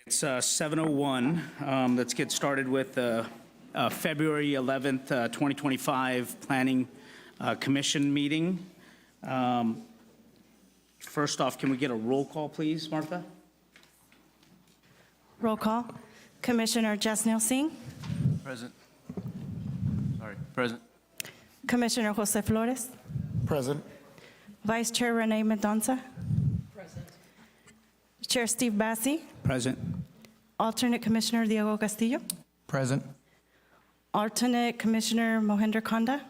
It's 7:01. Let's get started with the February 11th, 2025 Planning Commission meeting. First off, can we get a roll call, please, Martha? Roll call. Commissioner Jasneel Singh. Present. Present. Commissioner Jose Flores. Present. Vice Chair Renee Mendonça. Present. Chair Steve Bassi. Present. Alternate Commissioner Diego Castillo. Present. Alternate Commissioner Mohinder Kanda.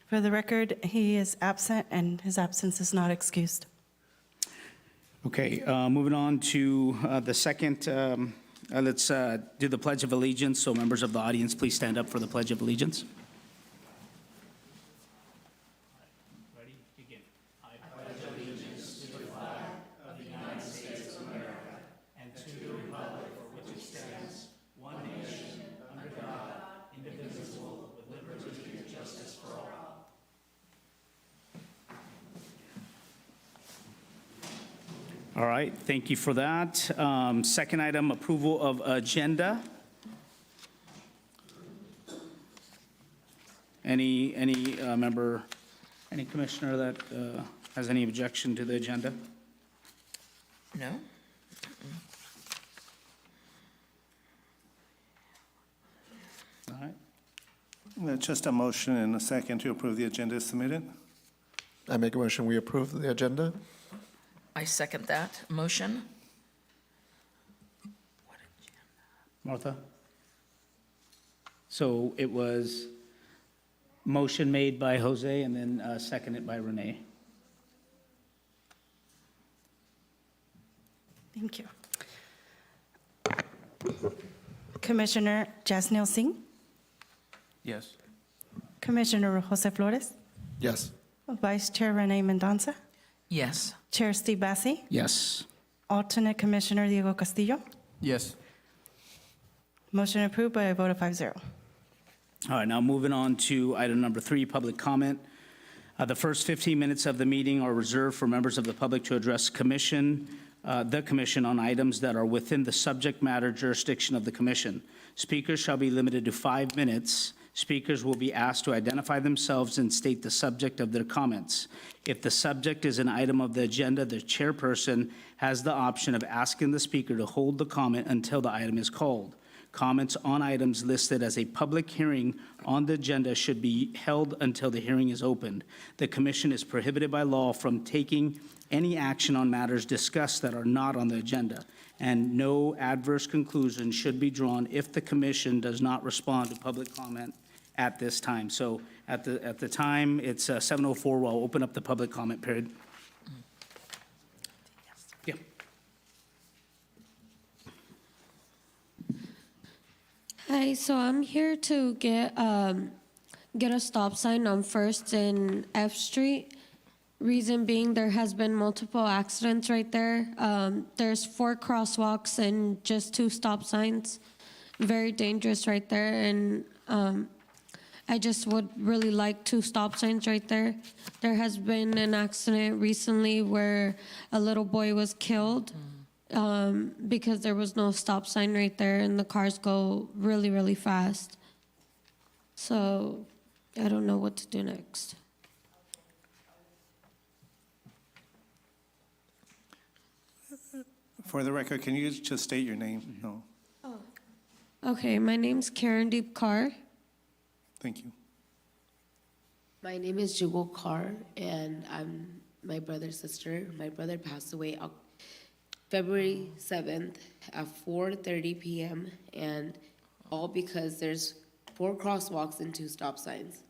For the record, he is absent and his absence is not excused. Okay, moving on to the second, let's do the Pledge of Allegiance. So members of the audience, please stand up for the Pledge of Allegiance. Ready? Begin. I pledge allegiance to the flag of the United States of America and to the republic for which it stands, one nation, under God, indivisible, with liberty and justice for all. All right, thank you for that. Second item, approval of agenda. Any member, any commissioner that has any objection to the agenda? No? All right, Just a motion and a second to approve the agenda is submitted. I make a motion, we approve the agenda. I second that motion. Martha? So it was motion made by Jose and then seconded by Renee. Thank you. Commissioner Jasneel Singh. Yes. Commissioner Jose Flores. Yes. Vice Chair Renee Mendonça. Yes. Chair Steve Bassi. Yes. Alternate Commissioner Diego Castillo. Yes. Motion approved by a vote of 5-0. All right, now moving on to item number 3, public comment. The first 15 minutes of the meeting are reserved for members of the public to address the commission on items that are within the subject matter jurisdiction of the commission. Speakers shall be limited to 5 minutes. Speakers will be asked to identify themselves and state the subject of their comments. If the subject is an item of the agenda, the chairperson has the option of asking the speaker to hold the comment until the item is called. Comments on items listed as a public hearing on the agenda should be held until the hearing is opened. The commission is prohibited by law from taking any action on matters discussed that are not on the agenda, and no adverse conclusion should be drawn if the commission does not respond to public comment at this time. So at the time, it's 7:04. We'll open up the public comment period. Yeah. Hi, so I'm here to get a stop sign on First and F Street. Reason being, there has been multiple accidents right there. There's 4 crosswalks and just 2 stop signs. Very dangerous right there, and I just would really like 2 stop signs right there. There has been an accident recently where a little boy was killed. Because there was no stop sign right there and the cars go really, really fast. So I don't know what to do next. For the record, can you just state your name? No, Okay, my name's Karen Deep Carr. thank you. My name is Jugal Carr, and I'm my brother's sister. My brother passed away February 7th at 4:30 p.m., and all because there's 4 crosswalks and 2 stop signs.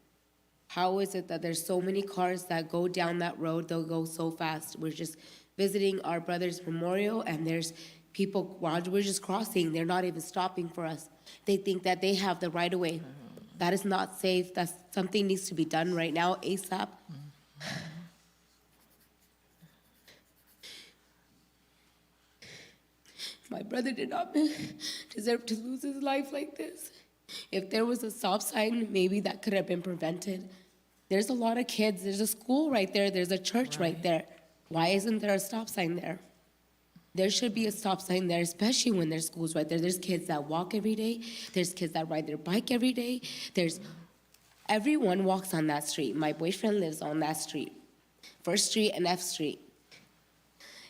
How is it that there's so many cars that go down that road, they'll go so fast? We're just visiting our brother's memorial, and there's people, while we're just crossing, they're not even stopping for us. They think that they have the right of way. That is not safe. That's something needs to be done right now, ASAP. My brother did not deserve to lose his life like this. If there was a stop sign, maybe that could have been prevented. There's a lot of kids. There's a school right there. There's a church right there. Why isn't there a stop sign there? There should be a stop sign there, especially when there's schools right there. There's kids that walk every day. There's kids that ride their bike every day. Everyone walks on that street. My boyfriend lives on that street, First Street and F Street.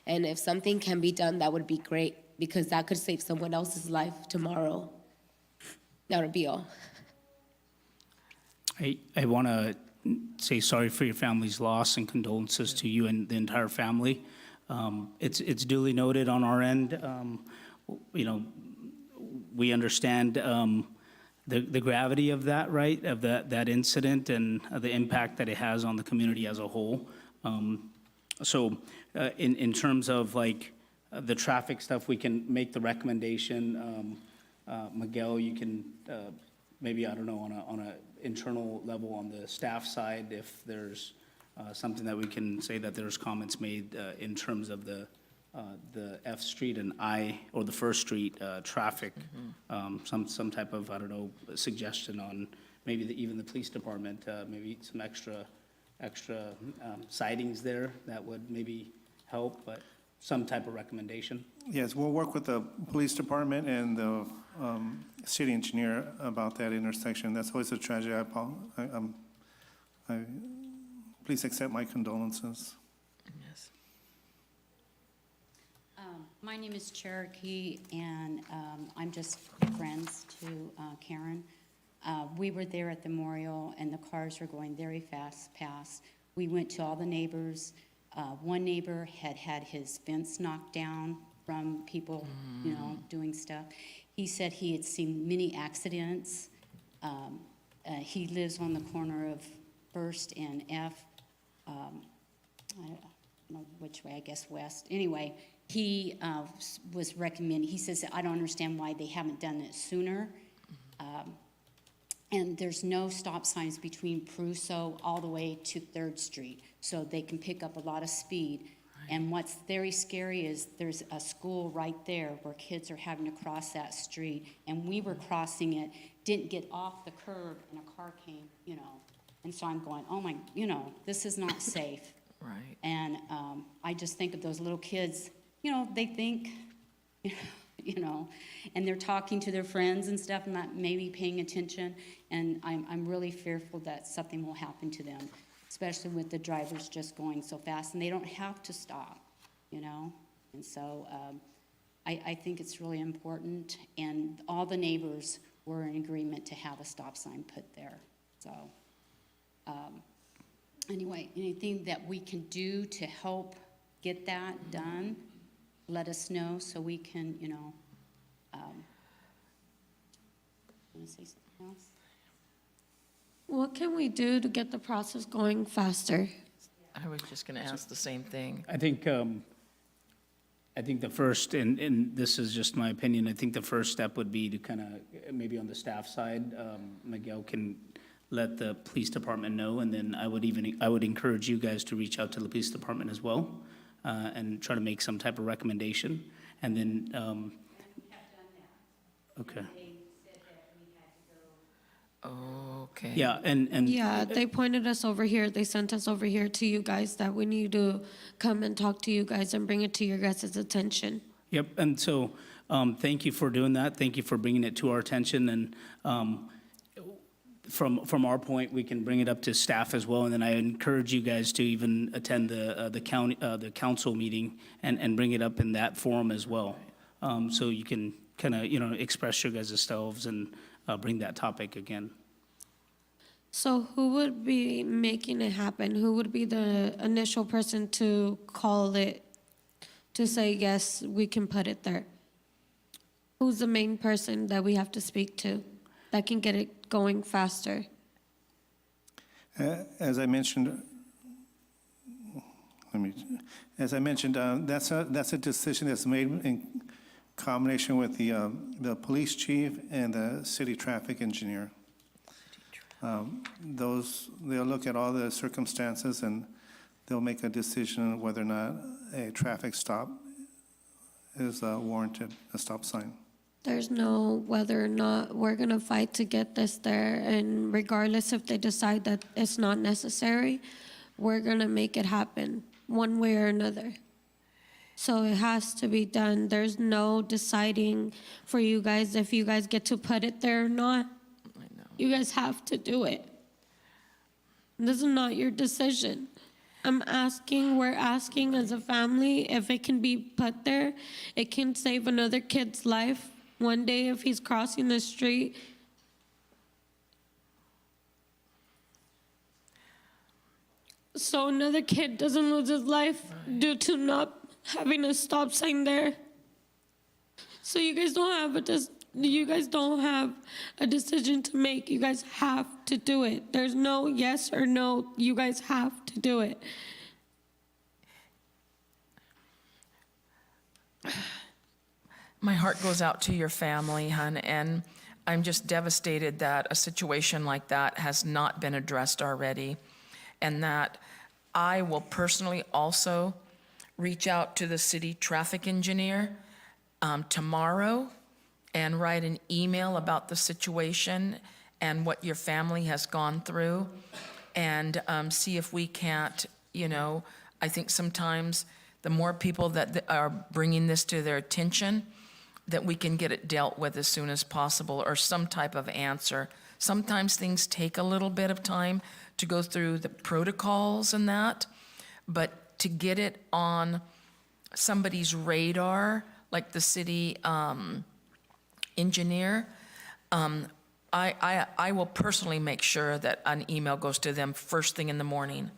And if something can be done, that would be great, because that could save someone else's life tomorrow. That would be all. I want to say sorry for your family's loss and condolences to you and the entire family. It's duly noted on our end. You know, we understand the gravity of that, right, of that incident and the impact that it has on the community as a whole. So in terms of like the traffic stuff, we can make the recommendation. Miguel, you can maybe, I don't know, on a internal level on the staff side, if there's something that we can say that there's comments made in terms of the F Street and or the First Street traffic, some type of, I don't know, suggestion on maybe even the police department, maybe some extra sightings there that would maybe help, but some type of recommendation. Yes, we'll work with the police department and the city engineer about that intersection. That's always a tragedy. Please accept my condolences. Yes. My name is Cherokee, and I'm just friends to Karen. We were there at the memorial, and the cars were going very fast past. We went to all the neighbors. One neighbor had had his fence knocked down from people, you know, doing stuff. He said he had seen many accidents. He lives on the corner of First and F. I don't know which way, I guess west. Anyway, he was recommending, he says, I don't understand why they haven't done it sooner. And there's no stop signs between Prusso all the way to 3rd Street, so they can pick up a lot of speed. And what's very scary is there's a school right there where kids are having to cross that street, and we were crossing it, didn't get off the curb, and a car came, you know. And so I'm going, oh my, you know, this is not safe. Right. And I just think of those little kids, you know, they think, you know, and they're talking to their friends and stuff and not maybe paying attention. And I'm really fearful that something will happen to them, especially with the drivers just going so fast. And they don't have to stop, you know. And so I think it's really important. And all the neighbors were in agreement to have a stop sign put there. So anyway, anything that we can do to help get that done, let us know so we can, you know, want to say something else? What can we do to get the process going faster? I was just going to ask the same thing. I think the first, and this is just my opinion, I think the first step would be to kind of, maybe on the staff side, Miguel can let the police department know, and then I would encourage you guys to reach out to the police department as well, and try to make some type of recommendation, and then, We have done that. okay. They said that we had to go. Okay. Yeah, and. Yeah, they pointed us over here. They sent us over here to you guys that we need to come and talk to you guys and bring it to your guys' attention. Yep, and so, thank you for doing that. Thank you for bringing it to our attention, and from our point, we can bring it up to staff as well, and then I encourage you guys to even attend the council meeting and bring it up in that forum as well. So you can kind of, you know, express your guys' selves and bring that topic again. So who would be making it happen? Who would be the initial person to call it, to say, yes, we can put it there? Who's the main person that we have to speak to that can get it going faster? As I mentioned, that's a decision that's made in combination with the police chief and the city traffic engineer. They'll look at all the circumstances and they'll make a decision whether or not a traffic stop is warranted, a stop sign. There's no whether or not we're going to fight to get this there, and regardless if they decide that it's not necessary, we're going to make it happen one way or another. So it has to be done. There's no deciding for you guys if you guys get to put it there or not. I know. You guys have to do it. This is not your decision. We're asking as a family if it can be put there. It can save another kid's life one day if he's crossing the street. So another kid doesn't lose his life due to not having a stop sign there. So you guys don't have a decision to make. You guys have to do it. There's no yes or no. You guys have to do it. My heart goes out to your family, hon, and I'm just devastated that a situation like that has not been addressed already, and that I will personally also reach out to the city traffic engineer tomorrow and write an email about the situation and what your family has gone through, and see if we can't, I think sometimes the more people that are bringing this to their attention, that we can get it dealt with as soon as possible, or some type of answer. Sometimes things take a little bit of time to go through the protocols and that, but to get it on somebody's radar, like the city engineer, I will personally make sure that an email goes to them first thing in the morning.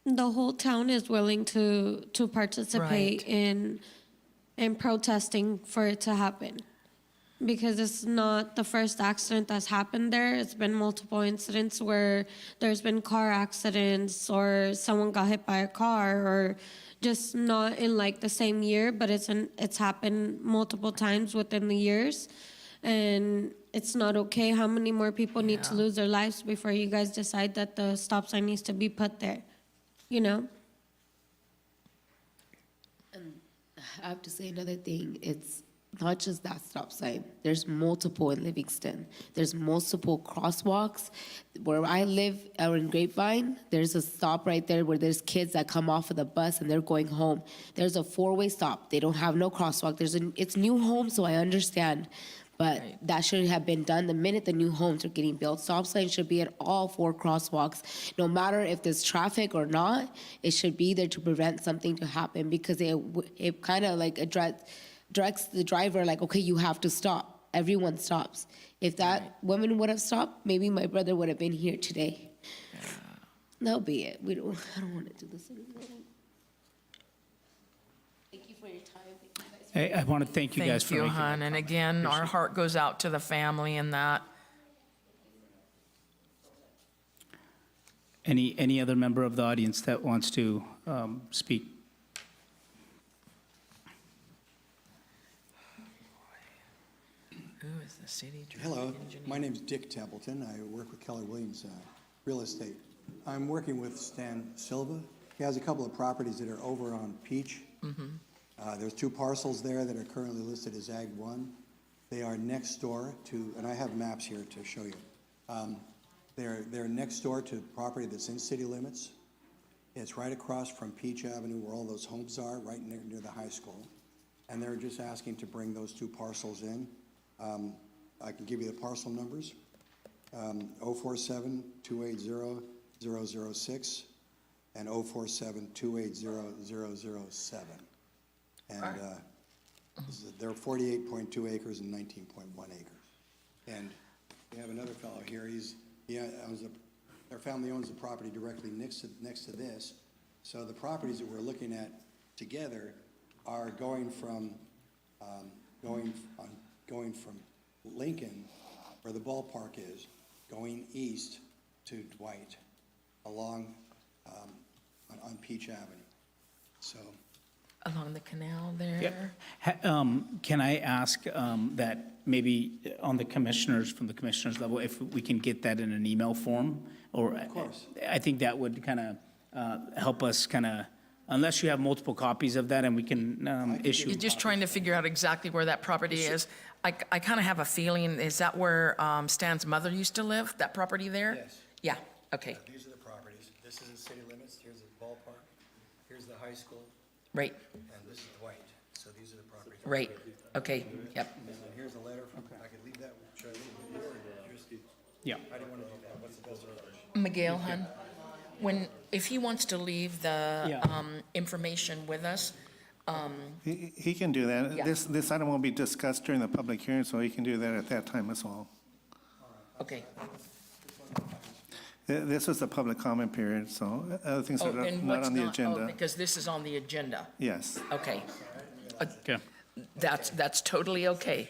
The whole town is willing to participate Right. in protesting for it to happen. Because it's not the first accident that's happened there. It's been multiple incidents where there's been car accidents or someone got hit by a car, or just not in like the same year, but it's happened multiple times within the years. And it's not okay. How many more people need to Yeah. lose their lives before you guys decide that the stop sign needs to be put there? I have to say another thing. It's not just that stop sign. There's multiple in Livingston. There's multiple crosswalks. Where I live out in Grapevine, there's a stop right there where there's kids that come off of the bus and they're going home. There's a four-way stop. They don't have no crosswalk. It's new homes, so I understand. But Right. that should have been done the minute the new homes are getting built. Stop signs should be at all four crosswalks. No matter if there's traffic or not, it should be there to prevent something to happen, because it kind of like directs the driver like, okay, you have to stop. Everyone stops. If that woman would have stopped, maybe my brother would have been here today. That'll be it. I don't want to do this anymore. Thank you for your time. Thank you guys for I want to thank you guys for Thank you, making hon, and again, our heart goes out to the family in that. Any other member of the audience that wants to speak? Who is the city traffic Hello, engineer? my name's Dick Templeton. I work with Keller Williams Real Estate. I'm working with Stan Silva. He has a couple of properties that are over on Peach. There's two parcels there that are currently listed as Ag 1. They are next door to, and I have maps here to show you. They're next door to property that's in city limits. It's right across from Peach Avenue where all those homes are, right near the high school. And they're just asking to bring those two parcels in. I can give you the parcel numbers. 047-280-006 and 047-280-007. And they're 48.2 acres and 19.1 acres. And we have another fellow here. Their family owns the property directly next to this. So the properties that we're looking at together are going from Lincoln, where the ballpark is, going east to Dwight, along on Peach Avenue. So. Along the canal there? Can I ask that maybe from the commissioners level, if we can get that in an email form? Or Of course. I think that would kind of help us unless you have multiple copies of that and we can issue. You're just trying to figure out exactly where that property is. I kind of have a feeling, is that where Stan's mother used to live, that property there? Yes. Yeah, okay, These are the properties. This is the city limits. Here's the ballpark. Here's the high school. Right, and this is Dwight. So these are the properties. right, okay, yep. And then here's a letter from, I could leave that, should I leave it here or yours? Yeah. I didn't want to do that. What's the best approach? Miguel, hon, if he wants to leave the Yeah. information with us, He can do that. Yeah. This item will be discussed during the public hearing, so he can do that at that time as well. okay. This is the public comment period, so other things Oh, that are then not what's on the not, oh, agenda. because this is on the agenda. Yes. Okay, Okay. that's totally okay.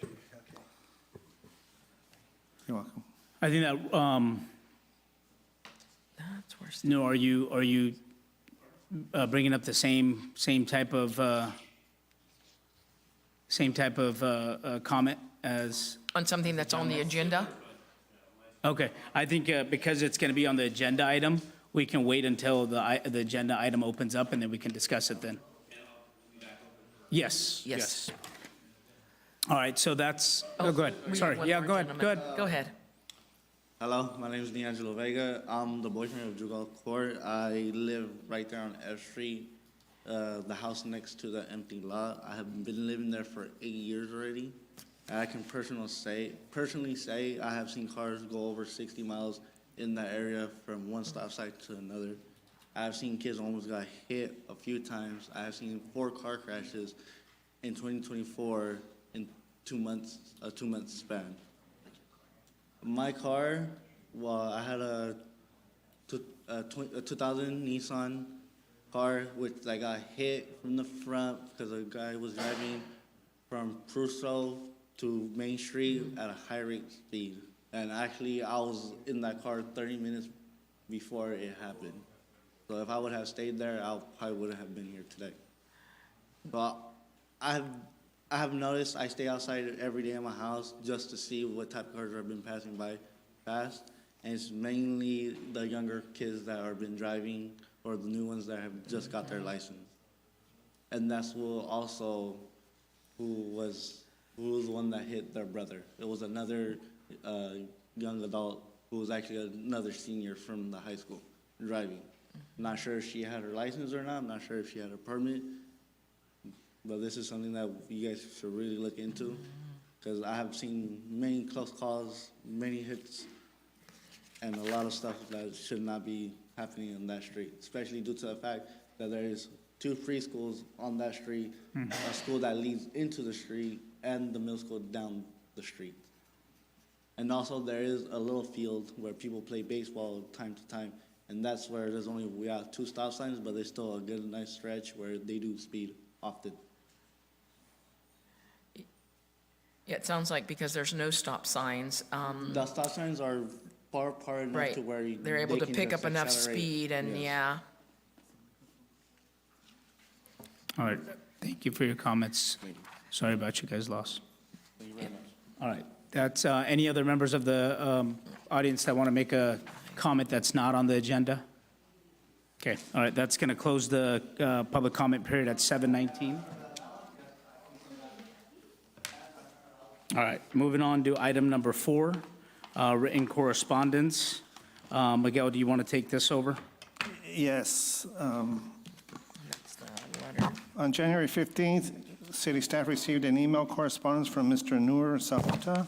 You're welcome. I think that, That's worse. no, are you bringing up the same type of, comment as? On something that's on the agenda? Okay, I think because it's going to be on the agenda item, we can wait until the agenda item opens up, and then we can discuss it then. Yes. Yes. All right, so that's, oh, go we ahead, have sorry. one Yeah, more go ahead, gentleman. Go ahead. Hello, my name is D'Angelo Vega. I'm the boyfriend of Jugal Court. I live right there on F Street, the house next to the empty lot. I have been living there for 8 years already. And I can personally say I have seen cars go over 60 miles in that area from one stop sign to another. I have seen kids almost got hit a few times. I have seen 4 car crashes in 2024 in 2 months, a 2-month span. My car, well, I had a 2000 Nissan car, which I got hit from the front because a guy was driving from Prusso to Main Street at a high rate speed. And actually, I was in that car 30 minutes before it happened. So if I would have stayed there, I probably wouldn't have been here today. But I have noticed I stay outside every day in my house just to see what type of cars have been passing by fast. And it's mainly the younger kids that have been driving or the new ones that have just got their license. And that's who was the one that hit their brother. It was another young adult who was actually another senior from the high school driving. Not sure if she had her license or not. I'm not sure if she had a permit. But this is something that you guys should really look into, because I have seen many close calls, many hits, and a lot of stuff that should not be happening on that street, especially due to the fact that there is 2 free schools on that street, a school that leads into the street, and the middle school down the street. And also there is a little field where people play baseball time to time, and that's where we have 2 stop signs, but there's still a good, nice stretch where they do speed often. Yeah, it sounds like because there's no stop signs, The stop signs are far apart enough right, to where they're able they to can pick just up enough accelerate. speed and, Yes. yeah. All right, thank you for your comments. Sorry about you guys' loss. Thank you very much. All right, that's, any other members of the audience that want to make a comment that's not on the agenda? Okay, all right, that's going to close the public comment period at 7:19. All right, moving on to item number 4, written correspondence. Miguel, do you want to take this over? Yes. That's the letter. On January 15th, city staff received an email correspondence from Mr. Noor Safata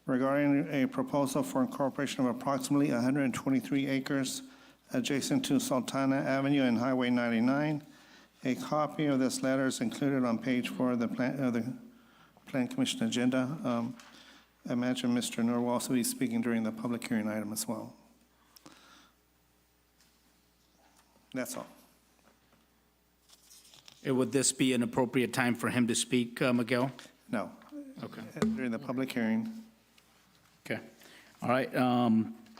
regarding a proposal for incorporation of approximately 123 acres adjacent to Sultana Avenue and Highway 99. A copy of this letter is included on page 4 of the Plan Commission agenda. I imagine Mr. Noor will also be speaking during the public hearing item as well. That's all. Would this be an appropriate time for him to speak, Miguel? No. Okay. During the public hearing. Okay. All right,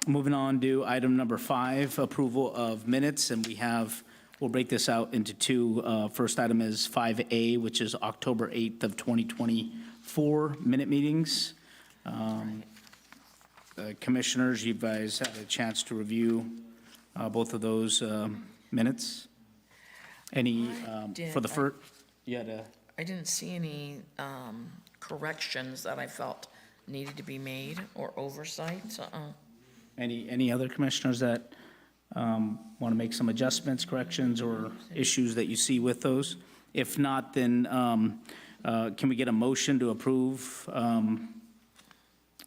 moving on to item number 5, approval of minutes, and we'll break this out into 2. First item is 5A, which is October 8th of 2024 minute meetings. Commissioners, you guys had a chance to review both of those minutes. Any, for the first, you had a, I didn't see any corrections that I felt needed to be made or oversights. any other commissioners that want to make some adjustments, corrections, or issues that you see with those? If not, then can we get a motion to approve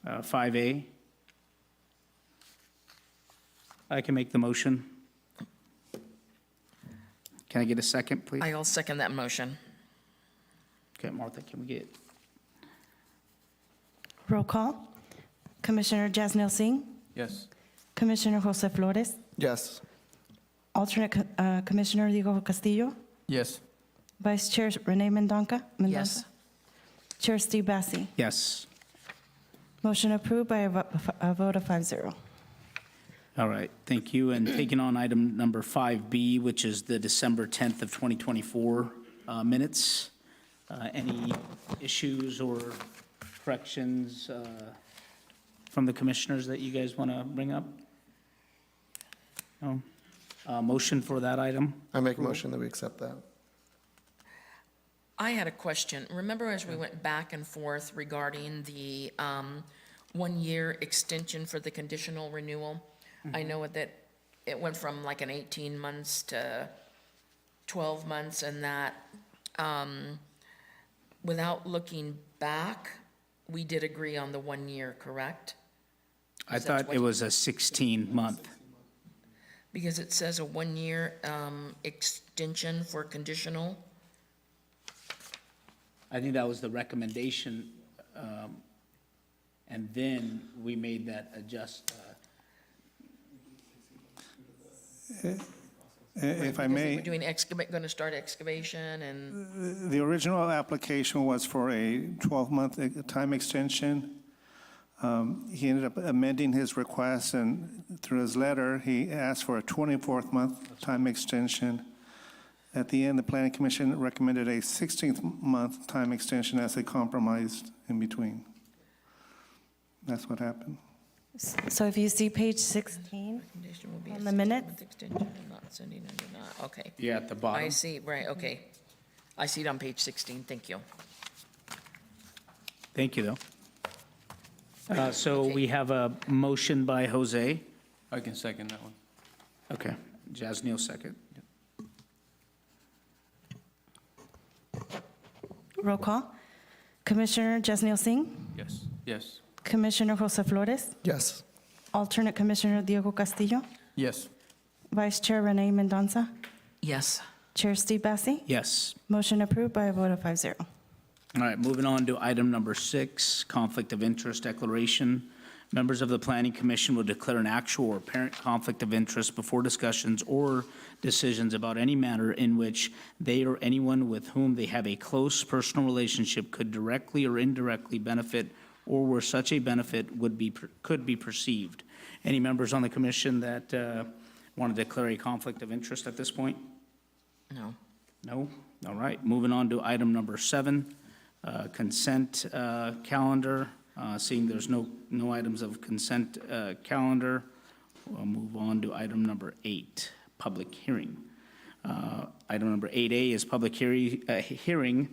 5A? I can make the motion. Can I get a second, please? I'll second that motion. Okay, Martha, can we get, Roll call. Commissioner Jasneel Singh, Yes. Commissioner Jose Flores, Yes. alternate Commissioner Diego Castillo, Yes. Vice Chair Renee Mendonca. Yes. Chair Steve Bassi. yes. Motion approved by a vote of 5-0. All right, thank you. And taking on item number 5B, which is the December 10th of 2024 minutes. Any issues or corrections from the commissioners that you guys want to bring up? No? Motion for that item? I make a motion that we accept that. I had a question. Remember as we went back and forth regarding the one-year extension for the conditional renewal? I know that it went from like an 18 months to 12 months, and that without looking back, we did agree on the 1 year, correct? I Is that thought what- it was a 16-month. Because it says a 1 year extension for conditional. I think that was the recommendation, and then we made that If I Because may. We're doing going to start excavation and, The original application was for a 12-month time extension. He ended up amending his request, and through his letter, he asked for a 24th-month time extension. At the end, the Planning Commission recommended a 16th-month time extension as they compromised in between. That's what happened. So if you see page 16 condition will be a on the minute, 6-month extension and not sending under not, okay. Yeah, at the I bottom. see, right, okay. I see it on page 16, thank you. Thank you, though. So Okay. we have a motion by Jose. I can second that one. Okay, Jasneel second. roll call. Commissioner Jasneel Singh, Yes. Yes. Commissioner Jose Flores, Yes. alternate Commissioner Diego Castillo, Yes. Vice Chair Renee Mendonca, Yes. Chair Steve Bassi. Yes. Motion approved by a vote of 5-0. All right, moving on to item number 6, conflict of interest declaration. Members of the Planning Commission will declare an actual or apparent conflict of interest before discussions or decisions about any matter in which they or anyone with whom they have a close personal relationship could directly or indirectly benefit, or where such a benefit could be perceived. Any members on the commission that want to declare a conflict of interest at this point? No. No? All right, moving on to item number 7, consent calendar. Seeing there's no items of consent calendar, we'll move on to item number 8, public hearing. Item number 8A is public hearing,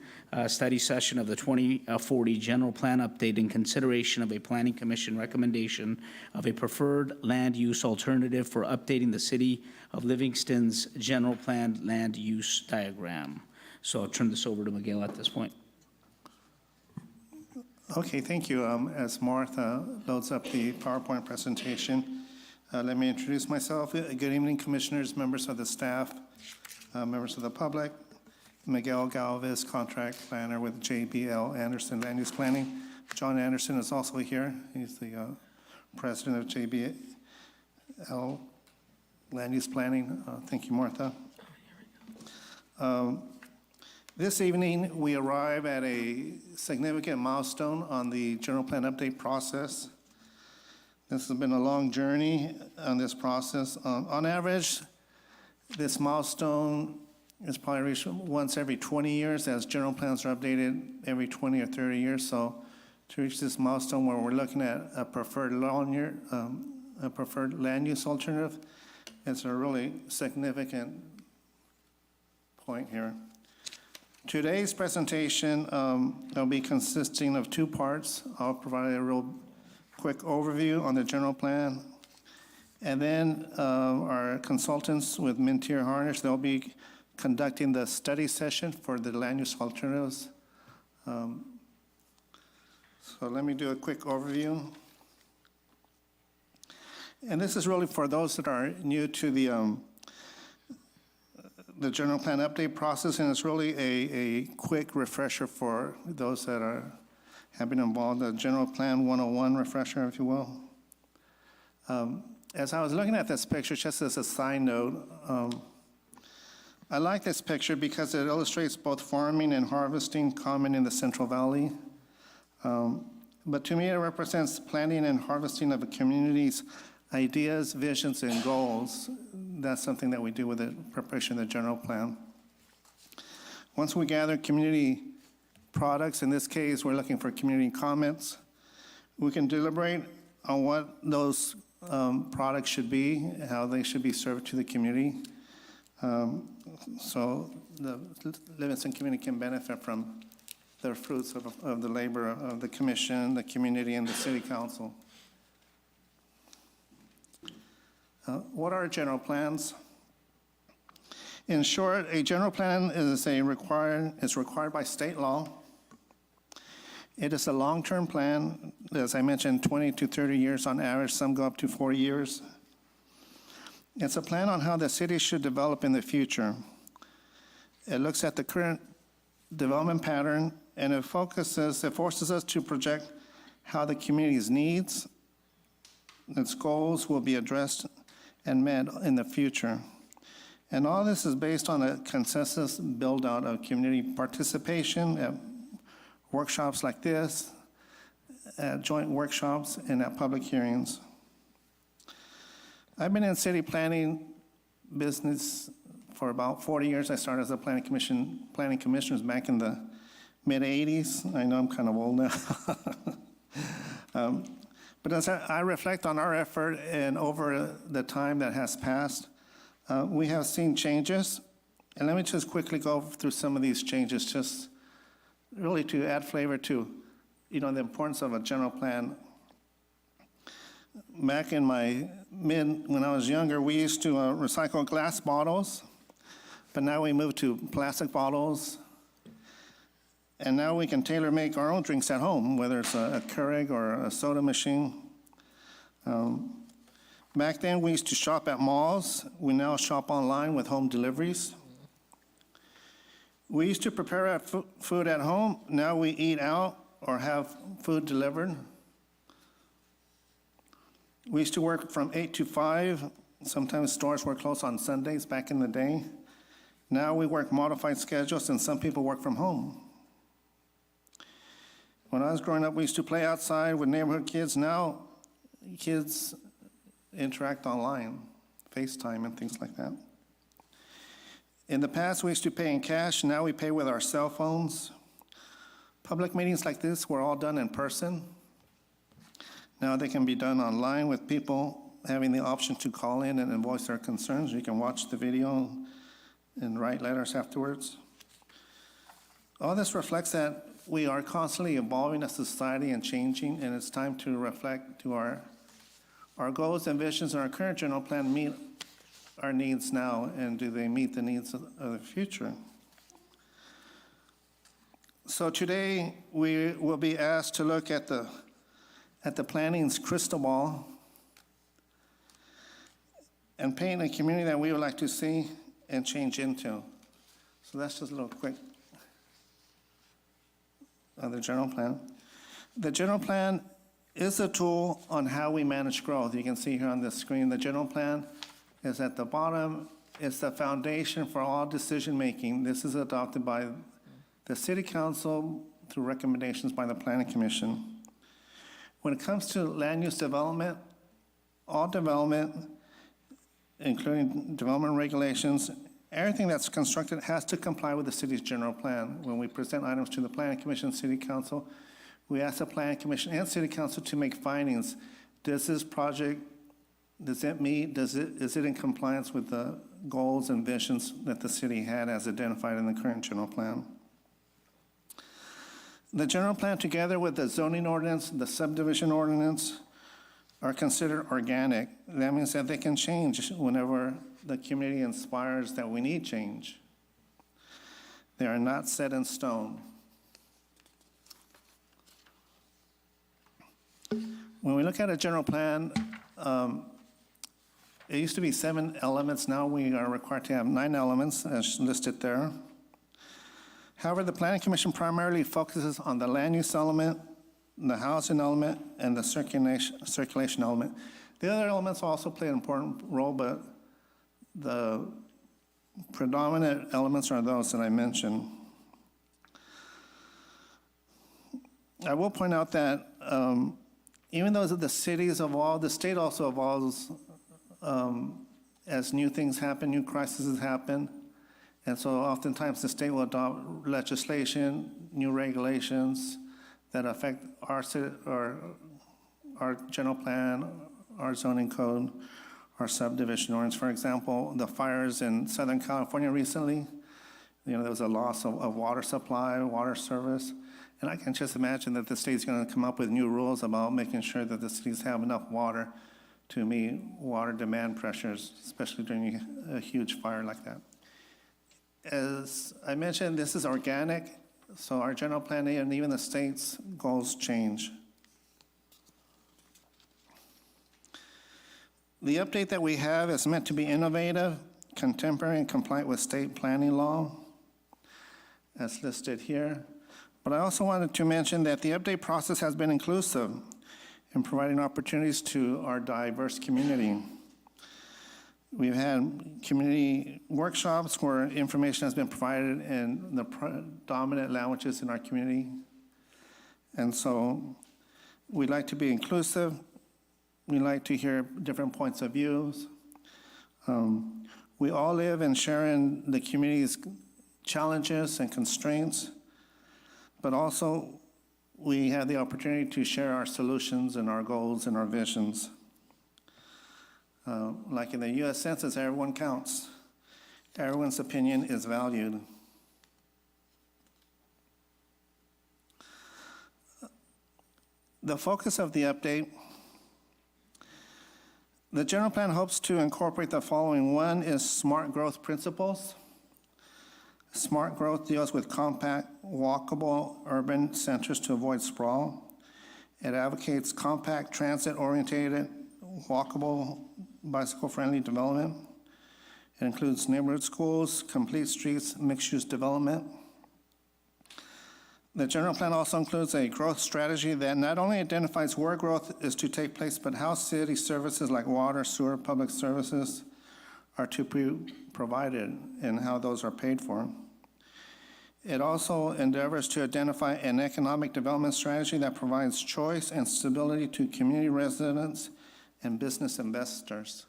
study session of the 2040 General Plan Update in consideration of a Planning Commission recommendation of a preferred land use alternative for updating the City of Livingston's General Plan land use diagram. So I'll turn this over to Miguel at this point. Okay, thank you. As Martha loads up the PowerPoint presentation, let me introduce myself. Good evening, Commissioners, members of the staff, members of the public. Miguel Galvez, Contract Planner with JBL Anderson Land Use Planning. John Anderson is also here. He's the President of JBL Land Use Planning. Thank you, Martha. This evening, we arrive at a significant milestone on the general plan update process. This has been a long journey on this process. On average, this milestone is probably reached once every 20 years, as general plans are updated every 20 or 30 years. So to reach this milestone where we're looking at a preferred land use alternative, it's a really significant point here. Today's presentation will be consisting of 2 parts. I'll provide a real quick overview on the general plan. And then our consultants with Mintier Harnish, they'll be conducting the study session for the land use alternatives. So let me do a quick overview. And this is really for those that are new to the general plan update process, and it's really a quick refresher for those that have been involved, the general plan 101 refresher, if you will. As I was looking at this picture, just as a side note, I like this picture because it illustrates both farming and harvesting common in the Central Valley. But to me, it represents planting and harvesting of a community's ideas, visions, and goals. That's something that we do with the preparation of the general plan. Once we gather community products, in this case, we're looking for community comments, we can deliberate on what those products should be, how they should be served to the community. So the Livingston community can benefit from the fruits of the labor of the commission, the community, and the city council. What are general plans? In short, a general plan is required by state law. It is a long-term plan, as I mentioned, 20 to 30 years on average, some go up to 40 years. It's a plan on how the city should develop in the future. It looks at the current development pattern, and it forces us to project how the community's needs, its goals will be addressed and met in the future. And all this is based on a consensus build-out of community participation at workshops like this, at joint workshops, and at public hearings. I've been in city planning business for about 40 years. I started as a planning commissioners back in the mid-'80s. I know I'm kind of old now. But as I reflect on our effort and over the time that has passed, we have seen changes. And let me just quickly go through some of these changes, just really to add flavor to, the importance of a general plan. Back in when I was younger, we used to recycle glass bottles, but now we moved to plastic bottles. And now we can tailor-make our own drinks at home, whether it's a Keurig or a soda machine. Back then, we used to shop at malls. We now shop online with home deliveries. We used to prepare food at home. Now we eat out or have food delivered. We used to work from 8 to 5. Sometimes stores were closed on Sundays back in the day. Now we work modified schedules, and some people work from home. When I was growing up, we used to play outside with neighborhood kids. Now, kids interact online, FaceTime and things like that. In the past, we used to pay in cash. Now we pay with our cell phones. Public meetings like this were all done in person. Now they can be done online with people having the option to call in and voice their concerns. You can watch the video and write letters afterwards. All this reflects that we are constantly evolving as a society and changing, and it's time to reflect to our goals and visions, and our current general plan meet our needs now, and do they meet the needs of the future? So today, we will be asked to look at the planning's crystal ball and paint a community that we would like to see and change into. So that's just a little quick of the general plan. The general plan is a tool on how we manage growth. You can see here on the screen, the general plan is at the bottom. It's the foundation for all decision-making. This is adopted by the City Council through recommendations by the Planning Commission. When it comes to land use development, all development, including development regulations, everything that's constructed has to comply with the city's general plan. When we present items to the Planning Commission, City Council, we ask the Planning Commission and City Council to make findings. Does this project, does it meet, is it in compliance with the goals and visions that the city had as identified in the current general plan? The general plan, together with the zoning ordinance, the subdivision ordinance, are considered organic. That means that they can change whenever the community inspires that we need change. They are not set in stone. When we look at a general plan, it used to be 7 elements. Now we are required to have 9 elements as listed there. However, the Planning Commission primarily focuses on the land use element, the housing element, and the circulation element. The other elements also play an important role, but the predominant elements are those that I mentioned. I will point out that even though the cities evolve, the state also evolves as new things happen, new crises happen. And so oftentimes the state will adopt legislation, new regulations that affect our general plan, our zoning code, our subdivision ordinance. For example, the fires in Southern California recently, there was a loss of water supply, water service. And I can just imagine that the state's going to come up with new rules about making sure that the cities have enough water to meet water demand pressures, especially during a huge fire like that. As I mentioned, this is organic, so our general plan and even the state's goals change. The update that we have is meant to be innovative, contemporary, and compliant with state planning law, as listed here. But I also wanted to mention that the update process has been inclusive in providing opportunities to our diverse community. We've had community workshops where information has been provided in the predominant languages in our community. And so we'd like to be inclusive. We like to hear different points of views. We all live and share in the community's challenges and constraints, but also we have the opportunity to share our solutions and our goals and our visions. Like in the U.S. Census, everyone counts. Everyone's opinion is valued. The focus of the update, the general plan hopes to incorporate the following. One is smart growth principles. Smart growth deals with compact, walkable urban centers to avoid sprawl. It advocates compact, transit-oriented, walkable, bicycle-friendly development. It includes neighborhood schools, complete streets, mixed-use development. The general plan also includes a growth strategy that not only identifies where growth is to take place, but how city services like water, sewer, public services are to be provided and how those are paid for. It also endeavors to identify an economic development strategy that provides choice and stability to community residents and business investors.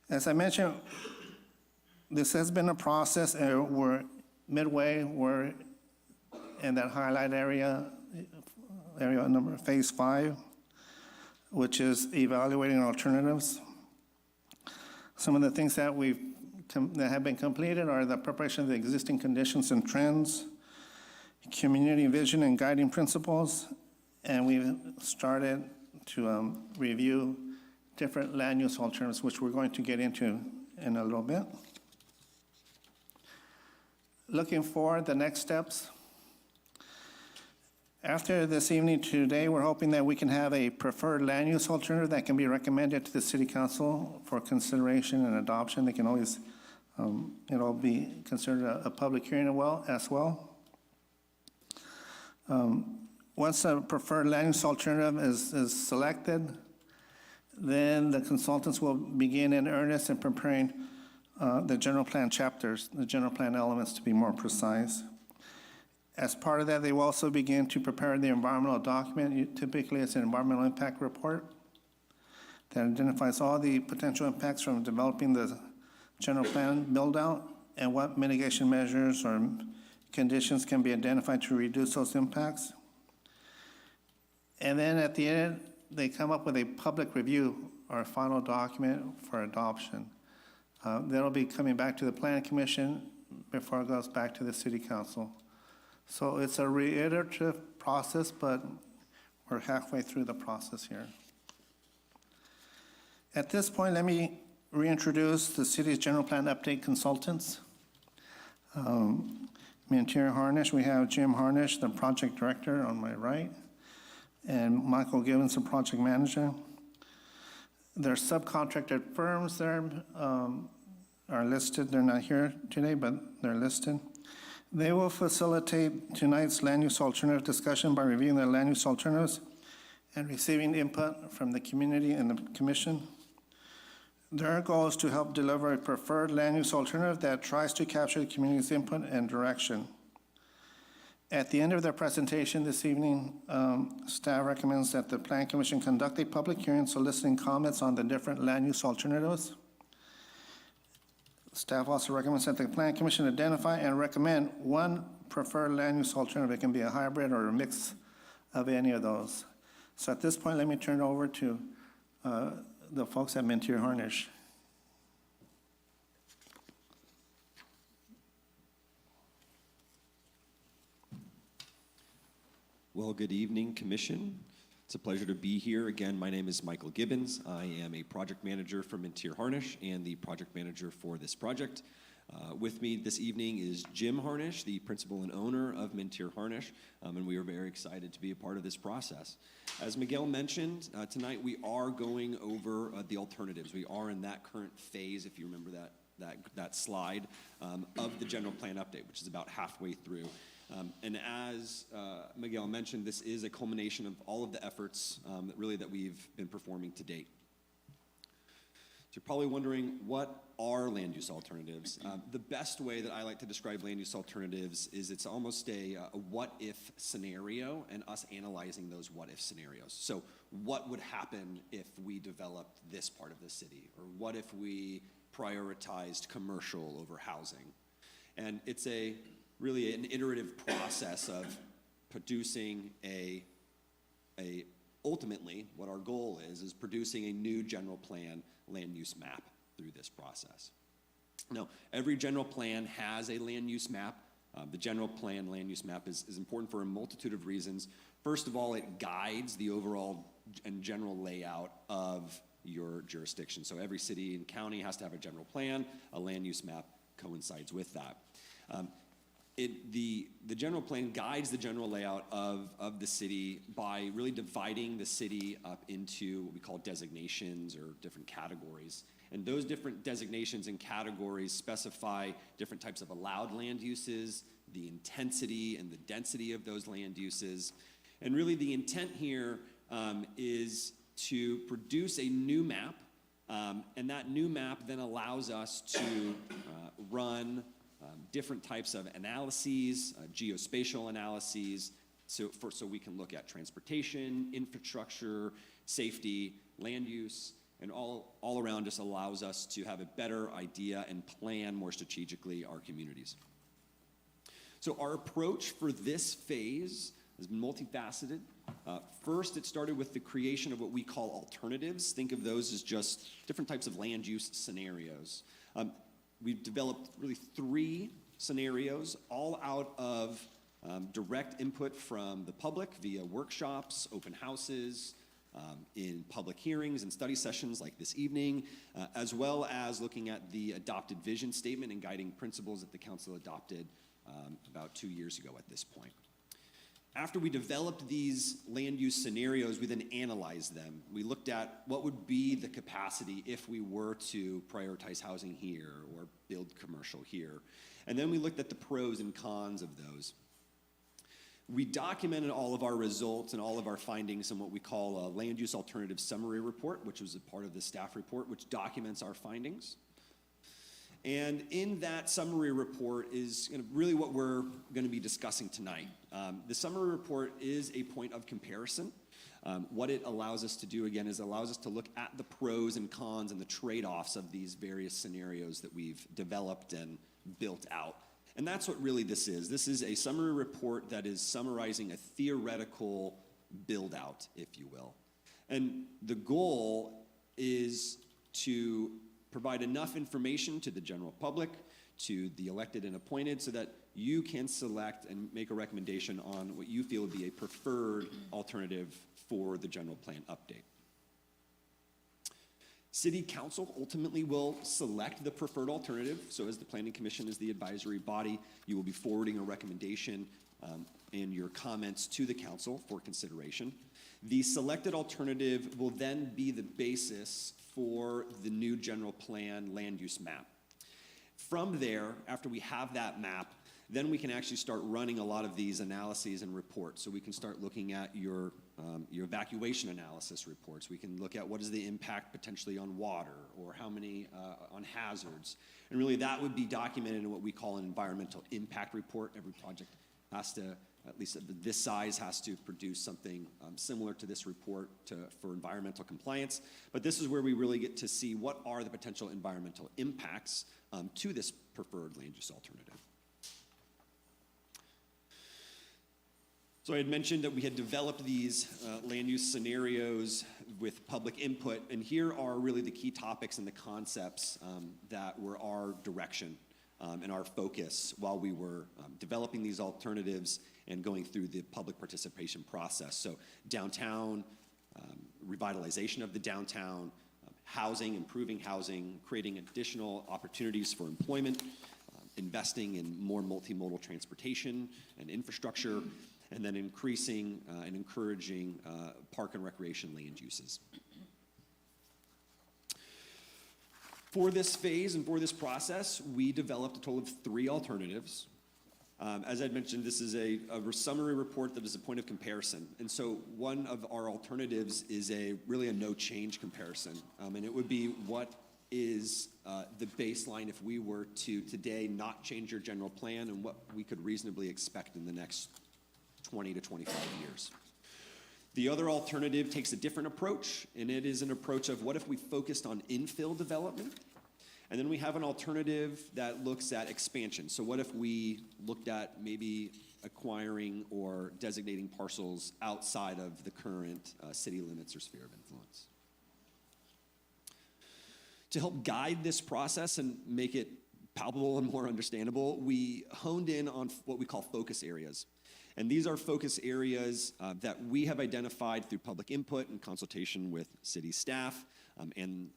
As I mentioned, this has been a process, and we're midway. We're in that highlight area number, phase 5, which is evaluating alternatives. Some of the things that that have been completed are the preparation of the existing conditions and trends, community vision and guiding principles, and we've started to review different land use alternatives, which we're going to get into in a little bit. Looking forward, the next steps. After this evening today, we're hoping that we can have a preferred land use alternative that can be recommended to the City Council for consideration and adoption. They can always, it'll be considered a public hearing as well. Once a preferred land use alternative is selected, then the consultants will begin in earnest in preparing the general plan chapters, the general plan elements to be more precise. As part of that, they will also begin to prepare the environmental document. Typically, it's an environmental impact report that identifies all the potential impacts from developing the general plan build-out and what mitigation measures or conditions can be identified to reduce those impacts. And then at the end, they come up with a public review or a final document for adoption. That'll be coming back to the Planning Commission before it goes back to the City Council. So it's a reiterative process, but we're halfway through the process here. At this point, let me reintroduce the city's general plan update consultants. Mantir Harnish, we have Jim Harnish, the project director on my right, and Michael Gibbons, the project manager. Their subcontracted firms there are listed. They're not here today, but they're listed. They will facilitate tonight's land use alternative discussion by reviewing the land use alternatives and receiving input from the community and the commission. Their goal is to help deliver a preferred land use alternative that tries to capture the community's input and direction. At the end of their presentation this evening, staff recommends that the Plan Commission conduct a public hearing soliciting comments on the different land use alternatives. Staff also recommends that the Plan Commission identify and recommend one preferred land use alternative. It can be a hybrid or a mix of any of those. So at this point, let me turn it over to the folks at Mantir Harnish. Well, good evening, Commission. It's a pleasure to be here. Again, my name is Michael Gibbons. I am a project manager for Mantir Harnish and the project manager for this project. With me this evening is Jim Harnish, the principal and owner of Mantir Harnish, and we are very excited to be a part of this process. As Miguel mentioned, tonight we are going over the alternatives. We are in that current phase, if you remember that slide, of the general plan update, which is about halfway through. And as Miguel mentioned, this is a culmination of all of the efforts that we've been performing to date. So you're probably wondering, what are land use alternatives? The best way that I like to describe land use alternatives is it's almost a what-if scenario and us analyzing those what-if scenarios. So what would happen if we developed this part of the city? Or what if we prioritized commercial over housing? And it's really an iterative process of producing ultimately, what our goal is producing a new general plan land use map through this process. Now, every general plan has a land use map. The general plan land use map is important for a multitude of reasons. First of all, it guides the overall and general layout of your jurisdiction. So every city and county has to have a general plan. A land use map coincides with that. The general plan guides the general layout of the city by really dividing the city up into what we call designations or different categories. And those different designations and categories specify different types of allowed land uses, the intensity and the density of those land uses. And really the intent here is to produce a new map, and that new map then allows us to run different types of analyses, geospatial analyses, so we can look at transportation, infrastructure, safety, land use, and all around just allows us to have a better idea and plan more strategically our communities. So our approach for this phase is multifaceted. First, it started with the creation of what we call alternatives. Think of those as just different types of land use scenarios. We've developed really 3 scenarios, all out of direct input from the public via workshops, open houses, in public hearings and study sessions like this evening, as well as looking at the adopted vision statement and guiding principles that the council adopted about 2 years ago at this point. After we developed these land use scenarios, we then analyzed them. We looked at what would be the capacity if we were to prioritize housing here or build commercial here. And then we looked at the pros and cons of those. We documented all of our results and all of our findings in what we call a land use alternative summary report, which was a part of the staff report, which documents our findings. And in that summary report is really what we're going to be discussing tonight. The summary report is a point of comparison. What it allows us to do, again, is it allows us to look at the pros and cons and the trade-offs of these various scenarios that we've developed and built out. And that's what really this is. This is a summary report that is summarizing a theoretical build-out, if you will. And the goal is to provide enough information to the general public, to the elected and appointed, so that you can select and make a recommendation on what you feel would be a preferred alternative for the general plan update. City Council ultimately will select the preferred alternative. So as the Planning Commission is the advisory body, you will be forwarding a recommendation and your comments to the council for consideration. The selected alternative will then be the basis for the new general plan land use map. From there, after we have that map, then we can actually start running a lot of these analyses and reports. So we can start looking at your evacuation analysis reports. We can look at what is the impact potentially on water or how many on hazards. And really that would be documented in what we call an environmental impact report. Every project has to, at least this size, has to produce something similar to this report for environmental compliance. But this is where we really get to see what are the potential environmental impacts to this preferred land use alternative. So I had mentioned that we had developed these land use scenarios with public input, and here are really the key topics and the concepts that were our direction and our focus while we were developing these alternatives and going through the public participation process. So downtown, revitalization of the downtown, housing, improving housing, creating additional opportunities for employment, investing in more multimodal transportation and infrastructure, and then increasing and encouraging park and recreation land uses. For this phase and for this process, we developed a total of 3 alternatives. As I'd mentioned, this is a summary report that is a point of comparison. And so one of our alternatives is really a no change comparison. And it would be what is the baseline if we were to today not change your general plan and what we could reasonably expect in the next 20 to 25 years. The other alternative takes a different approach, and it is an approach of what if we focused on infill development? And then we have an alternative that looks at expansion. So what if we looked at maybe acquiring or designating parcels outside of the current city limits or sphere of influence? To help guide this process and make it palpable and more understandable, we honed in on what we call focus areas. And these are focus areas that we have identified through public input and consultation with city staff and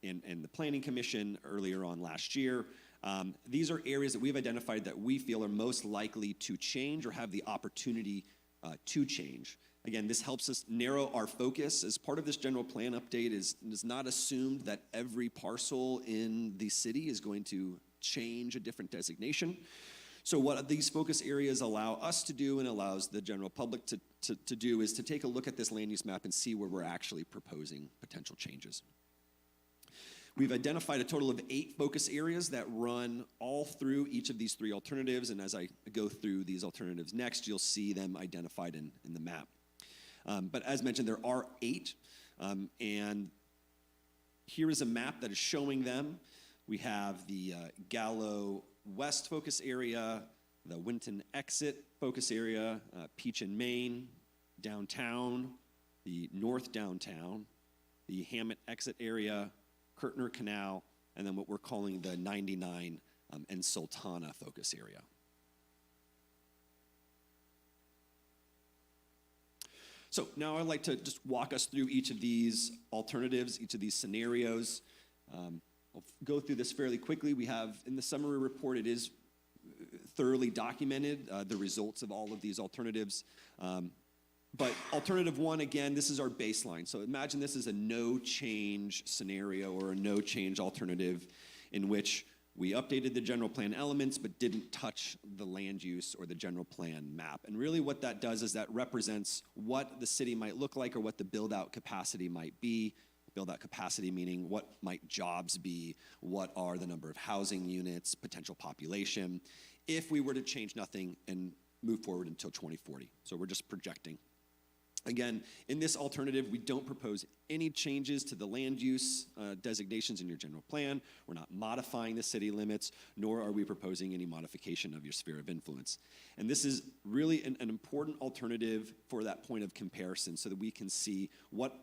the Planning Commission earlier on last year. These are areas that we've identified that we feel are most likely to change or have the opportunity to change. Again, this helps us narrow our focus. As part of this general plan update, is not assumed that every parcel in the city is going to change a different designation. So what these focus areas allow us to do and allows the general public to do is to take a look at this land use map and see where we're actually proposing potential changes. We've identified a total of 8 focus areas that run all through each of these 3 alternatives, and as I go through these alternatives next, you'll see them identified in the map. But as mentioned, there are 8, and here is a map that is showing them. We have the Gallo West focus area, the Winton Exit focus area, Peach and Main, downtown, the North Downtown, the Hammett Exit area, Kirtner Canal, and then what we're calling the 99 and Sultana focus area. So now I'd like to just walk us through each of these alternatives, each of these scenarios. I'll go through this fairly quickly. We have, in the summary report, it is thoroughly documented, the results of all of these alternatives. But alternative 1, again, this is our baseline. So imagine this is a no change scenario or a no change alternative in which we updated the general plan elements but didn't touch the land use or the general plan map. And really what that does is that represents what the city might look like or what the build out capacity might be. Build out capacity meaning what might jobs be, what are the number of housing units, potential population, if we were to change nothing and move forward until 2040. So we're just projecting. Again, in this alternative, we don't propose any changes to the land use designations in your general plan. We're not modifying the city limits, nor are we proposing any modification of your sphere of influence. And this is really an important alternative for that point of comparison so that we can see what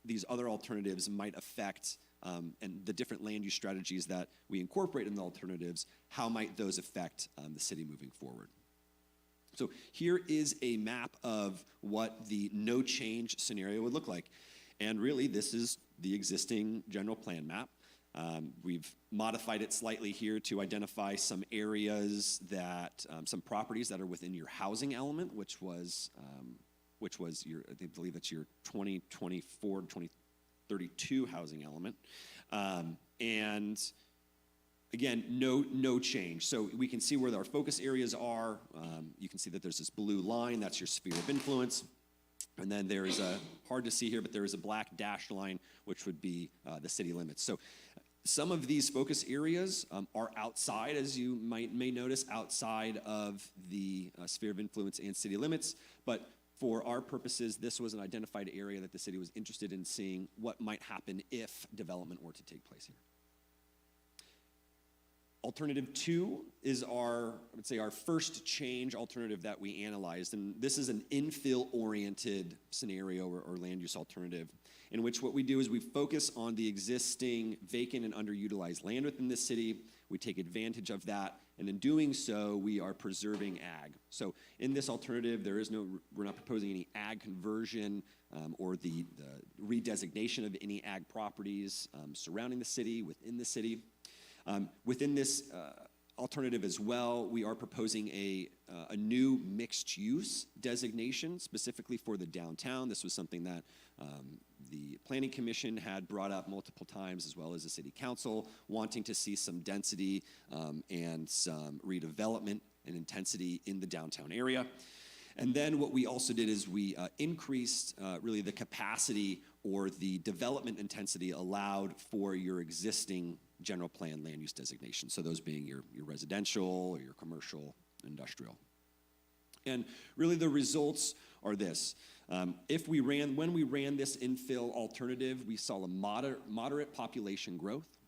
these other alternatives might affect and the different land use strategies that we incorporate in the alternatives, how might those affect the city moving forward. So here is a map of what the no change scenario would look like. And really, this is the existing general plan map. We've modified it slightly here to identify some areas that, some properties that are within your housing element, which was your, I believe it's your 2024 to 2032 housing element. And again, no change. So we can see where our focus areas are. You can see that there's this blue line, that's your sphere of influence. And then there is a, hard to see here, but there is a black dashed line, which would be the city limits. So some of these focus areas are outside, as you may notice, outside of the sphere of influence and city limits. But for our purposes, this was an identified area that the city was interested in seeing what might happen if development were to take place here. Alternative 2 is our, I would say, our first change alternative that we analyzed. And this is an infill-oriented scenario or land use alternative, in which what we do is we focus on the existing vacant and underutilized land within the city. We take advantage of that, and in doing so, we are preserving ag. So in this alternative, we're not proposing any ag conversion or the redesignation of any ag properties surrounding the city, within the city. Within this alternative as well, we are proposing a new mixed-use designation specifically for the downtown. This was something that the Planning Commission had brought up multiple times, as well as the City Council, wanting to see some density and some redevelopment and intensity in the downtown area. And then what we also did is we increased really the capacity or the development intensity allowed for your existing general plan land use designation. So those being your residential or your commercial, industrial. And really the results are this. When we ran this infill alternative, we saw a moderate population growth.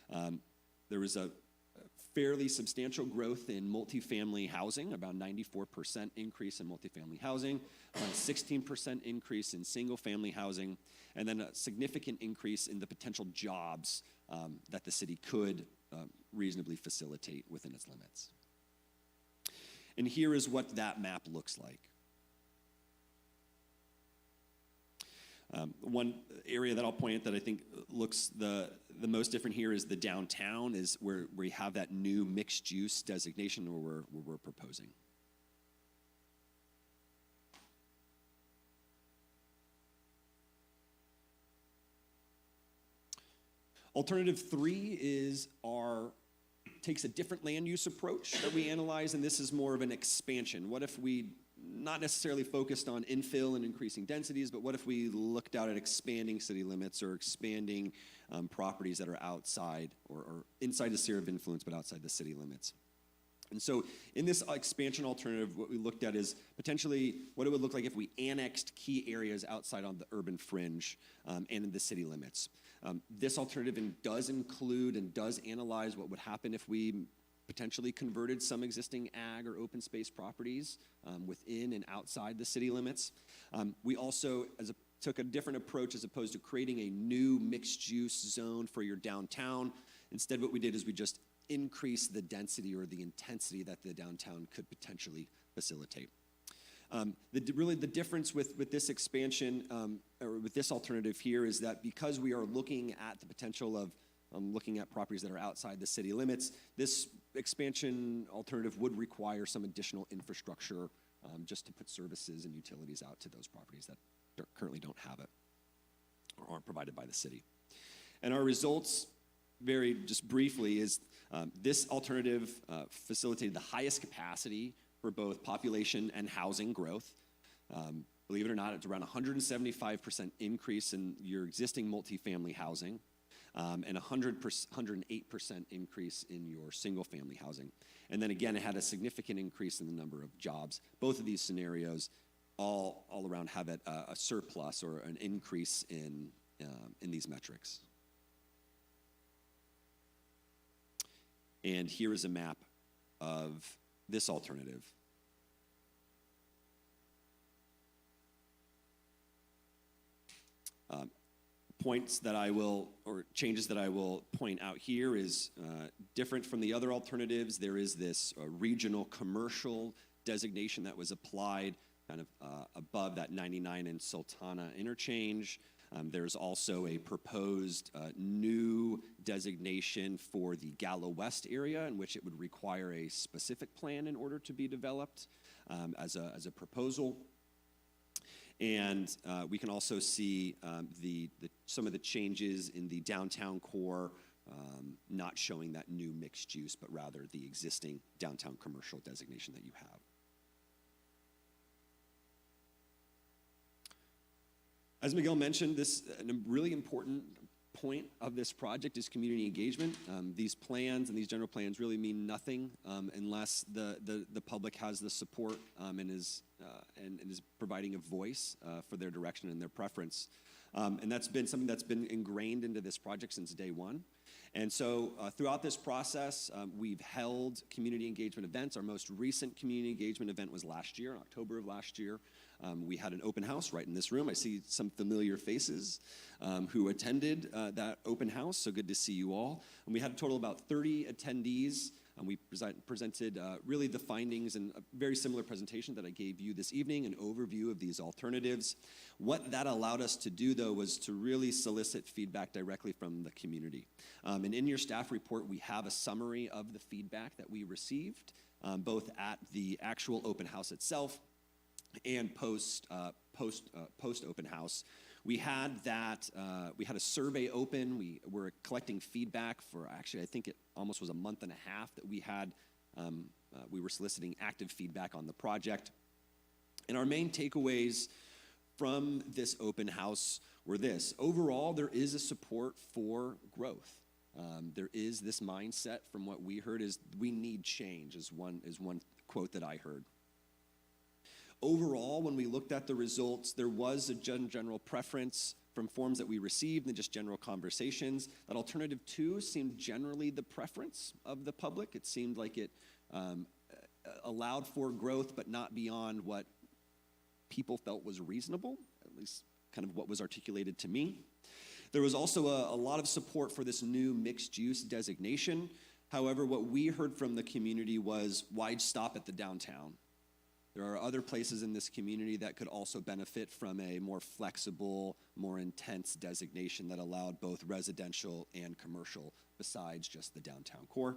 There was a fairly substantial growth in multifamily housing, about 94% increase in multifamily housing, about 16% increase in single-family housing, and then a significant increase in the potential jobs that the city could reasonably facilitate within its limits. And here is what that map looks like. One area that I'll point at that I think looks the most different here is the downtown, is where we have that new mixed-use designation where we're proposing. Alternative 3 takes a different land use approach that we analyze, and this is more of an expansion. What if we not necessarily focused on infill and increasing densities, but what if we looked out at expanding city limits or expanding properties that are outside or inside the sphere of influence but outside the city limits? And so in this expansion alternative, what we looked at is potentially what it would look like if we annexed key areas outside on the urban fringe and in the city limits. This alternative does include and does analyze what would happen if we potentially converted some existing ag or open space properties within and outside the city limits. We also took a different approach as opposed to creating a new mixed-use zone for your downtown. Instead, what we did is we just increased the density or the intensity that the downtown could potentially facilitate. Really the difference with this expansion or with this alternative here is that because we are looking at the potential of looking at properties that are outside the city limits, this expansion alternative would require some additional infrastructure just to put services and utilities out to those properties that currently don't have it or aren't provided by the city. And our results, very just briefly, is this alternative facilitated the highest capacity for both population and housing growth. Believe it or not, it's around 175% increase in your existing multifamily housing and 108% increase in your single-family housing. And then again, it had a significant increase in the number of jobs. Both of these scenarios all around have a surplus or an increase in these metrics. And here is a map of this alternative. Points that I will, or changes that I will point out here is different from the other alternatives. There is this regional commercial designation that was applied kind of above that 99 and Sultana interchange. There's also a proposed new designation for the Gallo West area in which it would require a specific plan in order to be developed as a proposal. And we can also see some of the changes in the downtown core, not showing that new mixed use, but rather the existing downtown commercial designation that you have. As Miguel mentioned, a really important point of this project is community engagement. These plans and these general plans really mean nothing unless the public has the support and is providing a voice for their direction and their preference. And that's been something that's been ingrained into this project since day one. And so throughout this process, we've held community engagement events. Our most recent community engagement event was last year, in October of last year. We had an open house right in this room. I see some familiar faces who attended that open house, so good to see you all. And we had a total of about 30 attendees. We presented really the findings in a very similar presentation that I gave you this evening, an overview of these alternatives. What that allowed us to do, though, was to really solicit feedback directly from the community. And in your staff report, we have a summary of the feedback that we received, both at the actual open house itself and post open house. We had a survey open. We were collecting feedback for, actually, I think it almost was a month and a half that we were soliciting active feedback on the project. And our main takeaways from this open house were this. Overall, there is a support for growth. There is this mindset from what we heard is we need change, is one quote that I heard. Overall, when we looked at the results, there was a general preference from forms that we received and just general conversations. That alternative 2 seemed generally the preference of the public. It seemed like it allowed for growth, but not beyond what people felt was reasonable, at least kind of what was articulated to me. There was also a lot of support for this new mixed-use designation. However, what we heard from the community was, why stop at the downtown? There are other places in this community that could also benefit from a more flexible, more intense designation that allowed both residential and commercial besides just the downtown core.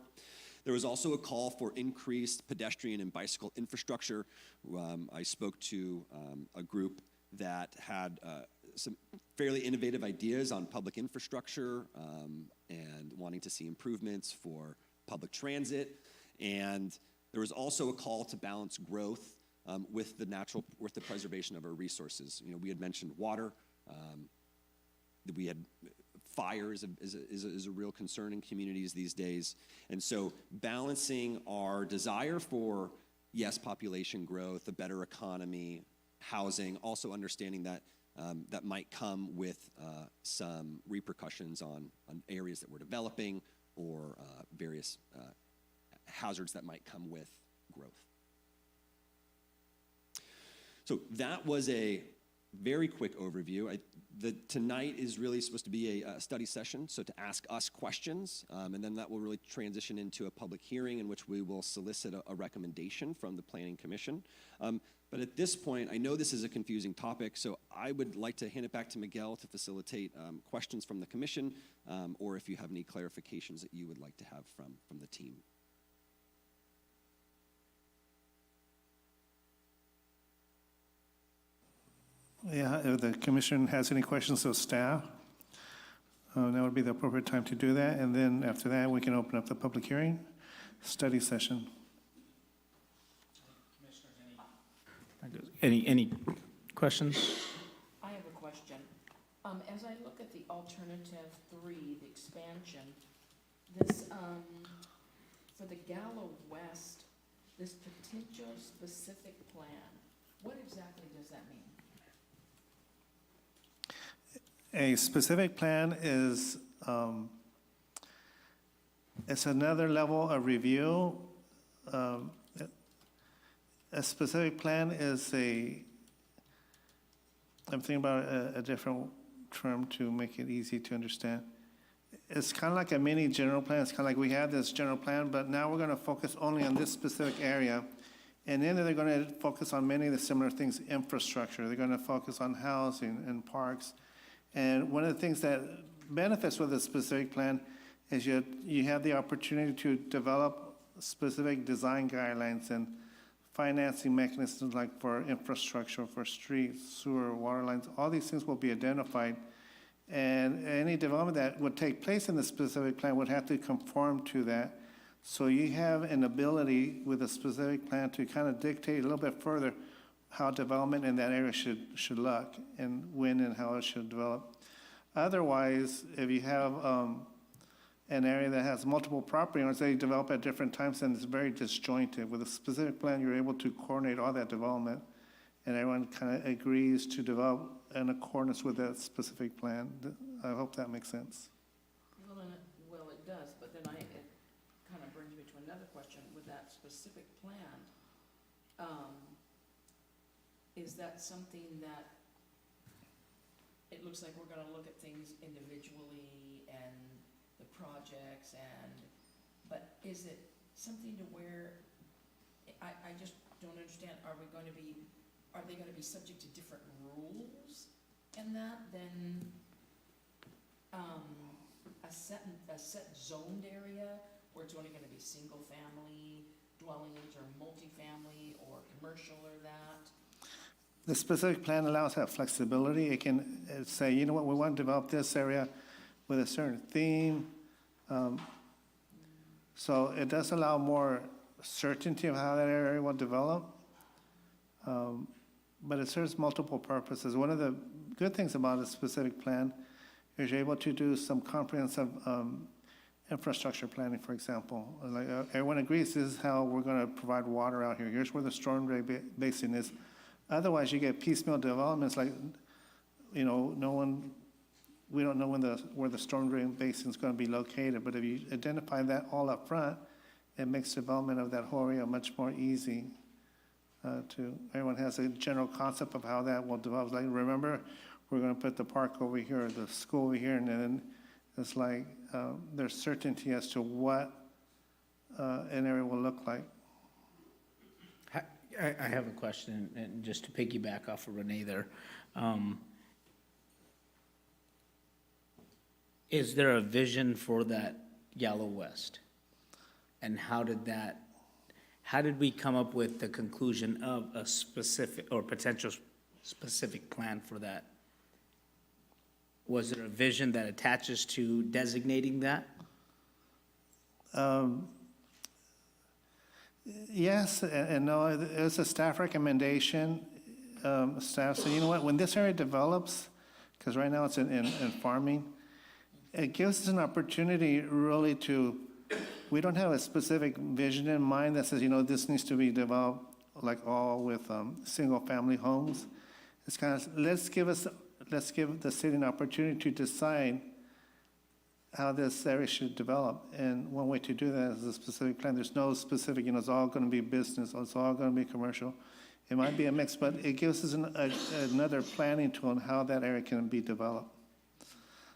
There was also a call for increased pedestrian and bicycle infrastructure. I spoke to a group that had some fairly innovative ideas on public infrastructure and wanting to see improvements for public transit. And there was also a call to balance growth with the preservation of our resources. You know, we had mentioned water. We had fires is a real concern in communities these days. And so balancing our desire for, yes, population growth, a better economy, housing, also understanding that that might come with some repercussions on areas that we're developing or various hazards that might come with growth. So that was a very quick overview. Tonight is really supposed to be a study session, so to ask us questions, and then that will really transition into a public hearing in which we will solicit a recommendation from the Planning Commission. But at this point, I know this is a confusing topic, so I would like to hand it back to Miguel to facilitate questions from the commission, or if you have any clarifications that you would like to have from the team. Yeah, if the commission has any questions of staff, that would be the appropriate time to do that. And then after that, we can open up the public hearing, study session. Any questions? I have a question. As I look at the alternative 3, the expansion, this, for the Gallo West, this potential specific plan, what exactly does that mean? A specific plan is it's another level of review. A specific plan is I'm thinking about a different term to make it easy to understand. It's kind of like a mini general plan. It's kind of like we have this general plan, but now we're going to focus only on this specific area. And then they're going to focus on many of the similar things, infrastructure. They're going to focus on housing and parks. And one of the things that benefits with a specific plan is you have the opportunity to develop specific design guidelines and financing mechanisms like for infrastructure, for streets, sewer, water lines. All these things will be identified. And any development that would take place in the specific plan would have to conform to that. So you have an ability with a specific plan to kind of dictate a little bit further how development in that area should look and when and how it should develop. Otherwise, if you have an area that has multiple property owners, they develop at different times, and it's very disjointed. With a specific plan, you're able to coordinate all that development, and everyone kind of agrees to develop in accordance with that specific plan. I hope that makes sense. Well, it does, but then it kind of brings me to another question. With that specific plan, is that something that, it looks like we're gonna look at things individually and the projects but is it something to where, I just don't understand, are they gonna be subject to different rules in that than, a set zoned area where it's only gonna be single family dwellings or multifamily or commercial or that? The specific plan allows that flexibility. It can say, you know what, we want to develop this area with a certain theme. So it does allow more certainty of how that area will develop. But it serves multiple purposes. One of the good things about a specific plan is you're able to do some comprehensive infrastructure planning, for example. Like everyone agrees this is how we're going to provide water out here. Here's where the storm drain basin is. Otherwise, you get piecemeal developments like, we don't know where the storm drain basin is going to be located. But if you identify that all up front, it makes development of that whole area much more easy. Everyone has a general concept of how that will develop. Like, remember, we're going to put the park over here, the school over here, and then it's like there's certainty as to what an area will look like. I have a question, and just to piggyback off of Renee there. Is there a vision for that Yellow West? And how did we come up with the conclusion of a specific or potential specific plan for that? Was there a vision that attaches to designating that? Yes and no. It's a staff recommendation. Staff said, you know what, when this area develops, because right now it's in farming, it gives us an opportunity really we don't have a specific vision in mind that says, this needs to be developed like all with single-family homes. It's kind of, let's give the city an opportunity to decide how this area should develop. And one way to do that is a specific plan. There's no specific, it's all going to be business, or it's all going to be commercial. It might be a mix, but it gives us another planning tool on how that area can be developed.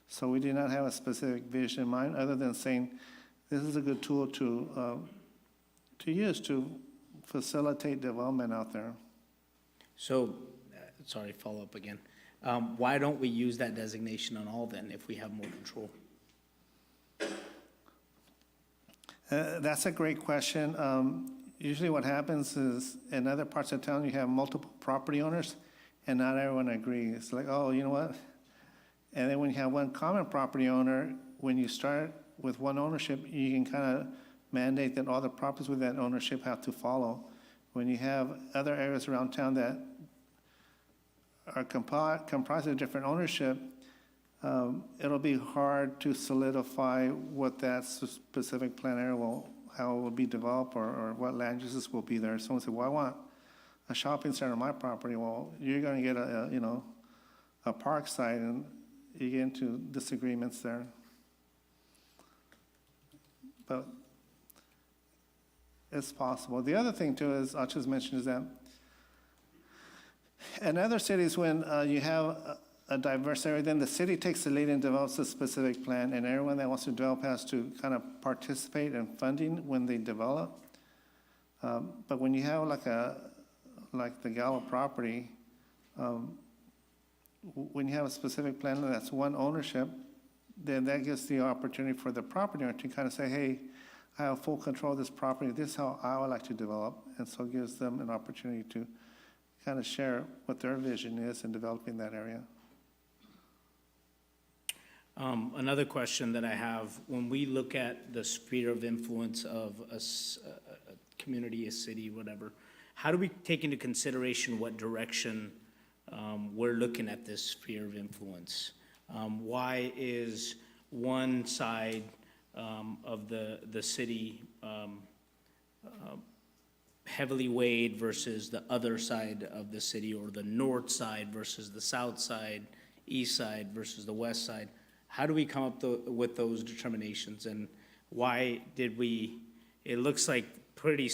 So we do not have a specific vision in mind, other than saying this is a good tool to use to facilitate development out there. So, sorry, follow up again. Why don't we use that designation on all then if we have more control? That's a great question. Usually what happens is in other parts of town, you have multiple property owners and not everyone agrees. It's like, oh, you know what? And then when you have one common property owner, when you start with one ownership, you can kind of mandate that all the properties with that ownership have to follow. When you have other areas around town that are comprised of different ownership, it'll be hard to solidify what that specific plan area how it will be developed or what land uses will be there. Someone said, well, I want a shopping center on my property. Well, you're going to get a park site, and you get into disagreements there. But it's possible. The other thing too is, I'll just mention, is that in other cities, when you have a diverse area, then the city takes the lead and develops a specific plan, and everyone that wants to develop has to kind of participate in funding when they develop. But when you have like the Gallo property, when you have a specific plan that's one ownership, then that gives the opportunity for the property owner to kind of say, hey, I have full control of this property, this is how I would like to develop, and so it gives them an opportunity to kind of share what their vision is in developing that area. Another question that I have, when we look at the sphere of influence of a community, a city, whatever, how do we take into consideration what direction we're looking at this sphere of influence? Why is one side of the city heavily weighed versus the other side of the city, or the north side versus the south side, east side versus the west side? How do we come up with those determinations, and why did we, it looks like pretty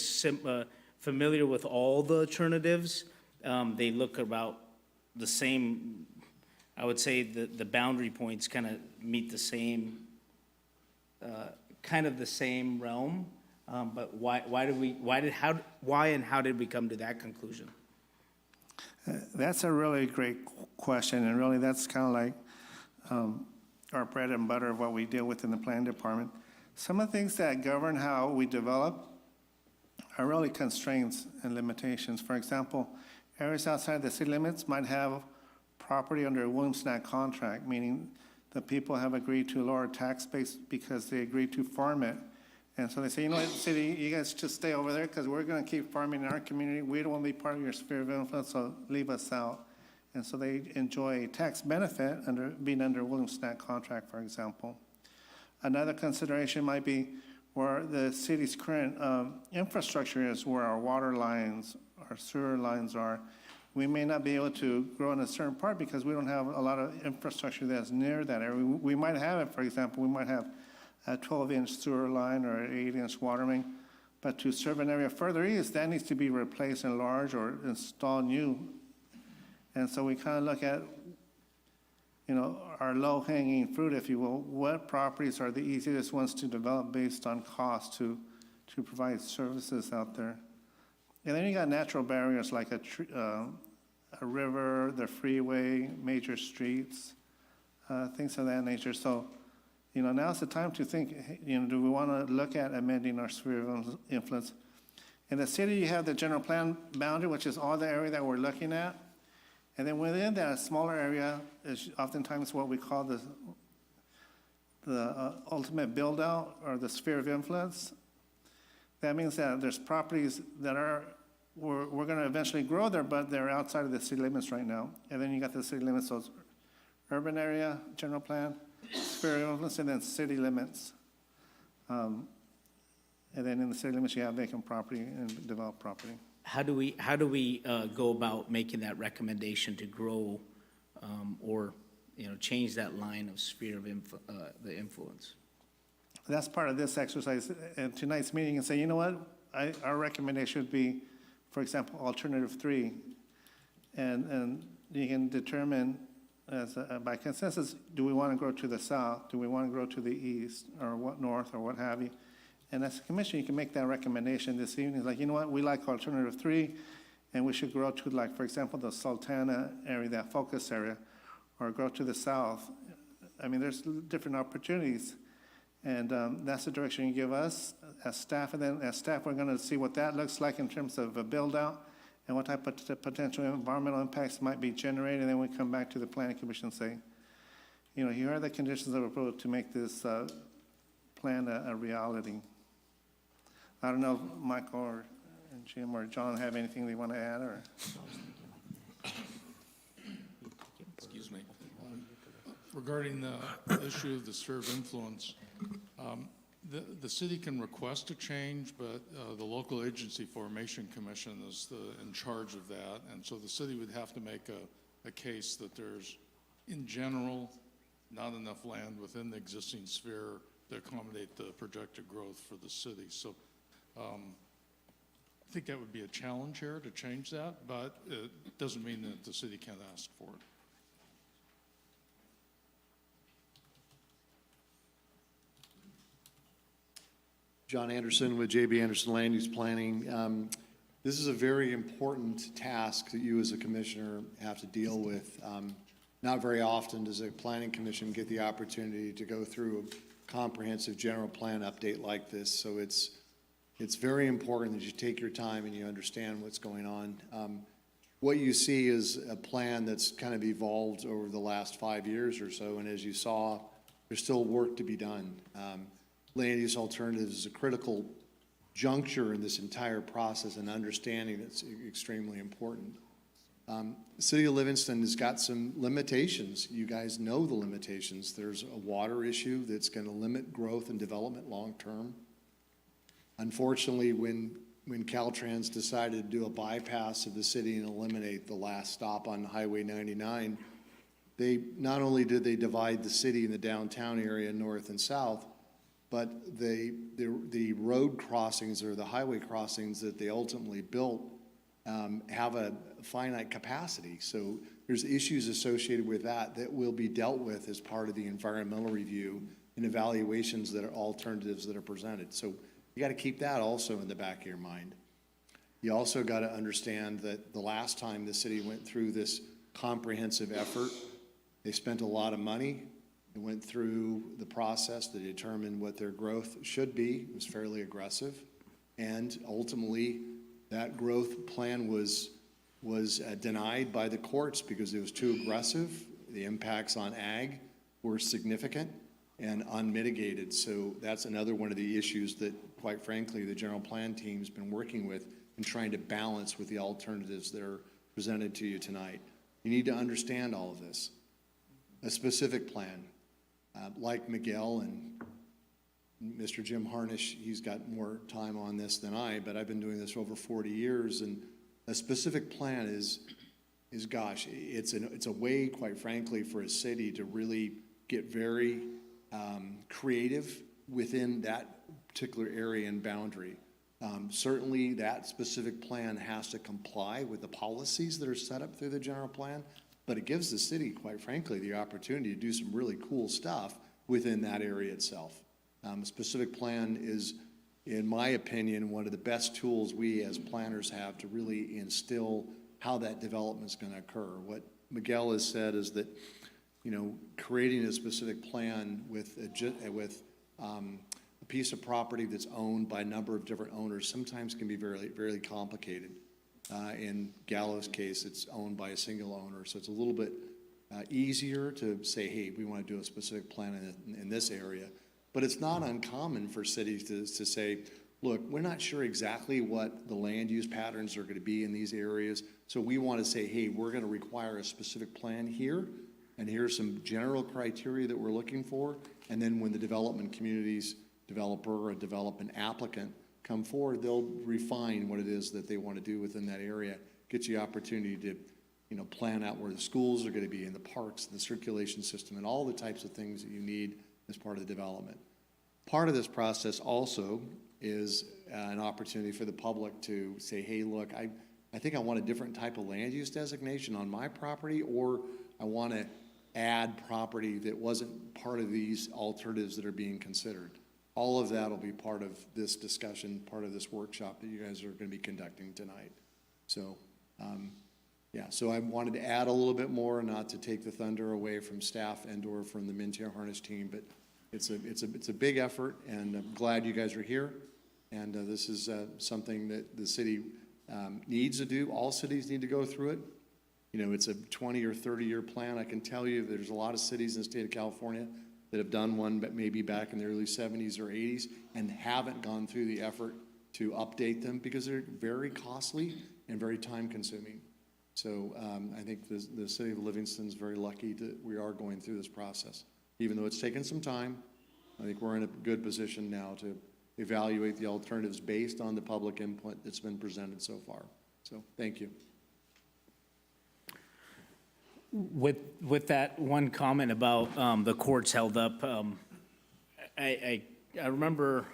familiar with all the alternatives. They look about the same. I would say the boundary points kind of meet the same, kind of the same realm. But why and how did we come to that conclusion? That's a really great question, and really that's kind of like our bread and butter of what we deal with in the planning department. Some of the things that govern how we develop are really constraints and limitations. For example, areas outside the city limits might have property under a Williams-Snack contract, meaning the people have agreed to lower tax base because they agreed to farm it. And so they say, you know what, city, you guys just stay over there because we're going to keep farming in our community. We don't want to be part of your sphere of influence, so leave us out. And so they enjoy a tax benefit being under a Williams-Snack contract, for example. Another consideration might be where the city's current infrastructure is, where our water lines, our sewer lines are. We may not be able to grow in a certain part because we don't have a lot of infrastructure that's near that area. We might have it, for example, we might have a 12-inch sewer line or an 8-inch water main, but to serve an area further east, that needs to be replaced, enlarged, or installed new. And so we kind of look at, you know, our low-hanging fruit, if you will. What properties are the easiest ones to develop based on cost to provide services out there? And then you got natural barriers like a river, the freeway, major streets, things of that nature. So, you know, now's the time to think, you know, do we want to look at amending our sphere of influence? In the city, you have the general plan boundary, which is all the area that we're looking at. And then within that smaller area is oftentimes what we call the ultimate build-out, or the sphere of influence. That means that there's properties that we're going to eventually grow there, but they're outside of the city limits right now. And then you got the city limits, so it's urban area, general plan, sphere of influence, and then city limits. And then in the city limits, you have vacant property and developed property. How do we go about making that recommendation to grow or, you know, change that line of sphere of the influence? That's part of this exercise and tonight's meeting, and say, you know what, our recommendation would be, for example, alternative 3, and you can determine by consensus, do we want to grow to the south, do we want to grow to the east, or what north, or what have you. And as a commission, you can make that recommendation this evening. Like, you know what, we like alternative 3, and we should grow to, like, for example, the Sultana area, that focus area, or grow to the south. I mean, there's different opportunities, and that's the direction you give us as staff. And then as staff, we're going to see what that looks like in terms of a build-out and what type of potential environmental impacts might be generated. And then we come back to the planning commission and say, you know, here are the conditions of approval to make this plan a reality. I don't know if Michael or Jim or John have anything they want to add, or. Excuse me. Regarding the issue of the sphere of influence, the city can request a change, but the local agency formation commission is in charge of that, and so the city would have to make a case that there's, in general, not enough land within the existing sphere to accommodate the projected growth for the city. So I think that would be a challenge here to change that, but it doesn't mean that the city can't ask for it. John Anderson with JB Anderson Land Use Planning. This is a very important task that you as a commissioner have to deal with. not very often does a planning commission get the opportunity to go through a comprehensive general plan update like this. So it's very important that you take your time and you understand what's going on. What you see is a plan that's kind of evolved over the last 5 years or so, and as you saw, there's still work to be done. Land use alternatives is a critical juncture in this entire process, and understanding that's extremely important. The City of Livingston has got some limitations. You guys know the limitations. There's a water issue that's going to limit growth and development long-term. Unfortunately, when Caltrans decided to do a bypass of the city and eliminate the last stop on Highway 99, they not only did they divide the city in the downtown area north and south, but the road crossings or the highway crossings that they ultimately built have a finite capacity. So there's issues associated with that that will be dealt with as part of the environmental review and evaluations that are alternatives that are presented. So you got to keep that also in the back of your mind. You also got to understand that the last time the city went through this comprehensive effort, they spent a lot of money. They went through the process to determine what their growth should be. It was fairly aggressive. And ultimately, that growth plan was denied by the courts because it was too aggressive. The impacts on ag were significant and unmitigated. So that's another one of the issues that, quite frankly, the general plan team's been working with and trying to balance with the alternatives that are presented to you tonight. You need to understand all of this. A specific plan, like Miguel and Mr. Jim Harnish, he's got more time on this than I, but I've been doing this over 40 years, and a specific plan is gosh, it's a way, quite frankly, for a city to really get very creative within that particular area and boundary. Certainly, that specific plan has to comply with the policies that are set up through the general plan, but it gives the city, quite frankly, the opportunity to do some really cool stuff within that area itself. A specific plan is, in my opinion, one of the best tools we as planners have to really instill how that development is going to occur. What Miguel has said is that, you know, creating a specific plan with a piece of property that's owned by a number of different owners sometimes can be very, very complicated. In Gallo's case, it's owned by a single owner, so it's a little bit easier to say, hey, we want to do a specific plan in this area. But it's not uncommon for cities to say, look, we're not sure exactly what the land use patterns are going to be in these areas, so we want to say, hey, we're going to require a specific plan here, and here's some general criteria that we're looking for, and then when the development communities, developer or development applicant come forward, they'll refine what it is that they want to do within that area, get you the opportunity to, you know, plan out where the schools are going to be, and the parks, and the circulation system, and all the types of things that you need as part of the development. Part of this process also is an opportunity for the public to say, hey, look, I think I want a different type of land use designation on my property, or I want to add property that wasn't part of these alternatives that are being considered. All of that will be part of this discussion, part of this workshop that you guys are going to be conducting tonight. So, yeah, so I wanted to add a little bit more, not to take the thunder away from staff and or from the Mintier Harness team, but it's a big effort, and I'm glad you guys are here. And this is something that the city needs to do. All cities need to go through it. You know, it's a 20 or 30-year plan. I can tell you there's a lot of cities in the state of California that have done one, but maybe back in the early 70s or 80s, and haven't gone through the effort to update them because they're very costly and very time-consuming. So I think the city of Livingston is very lucky that we are going through this process. Even though it's taken some time, I think we're in a good position now to evaluate the alternatives based on the public input that's been presented so far. So thank you. With that one comment about the courts held up, I remember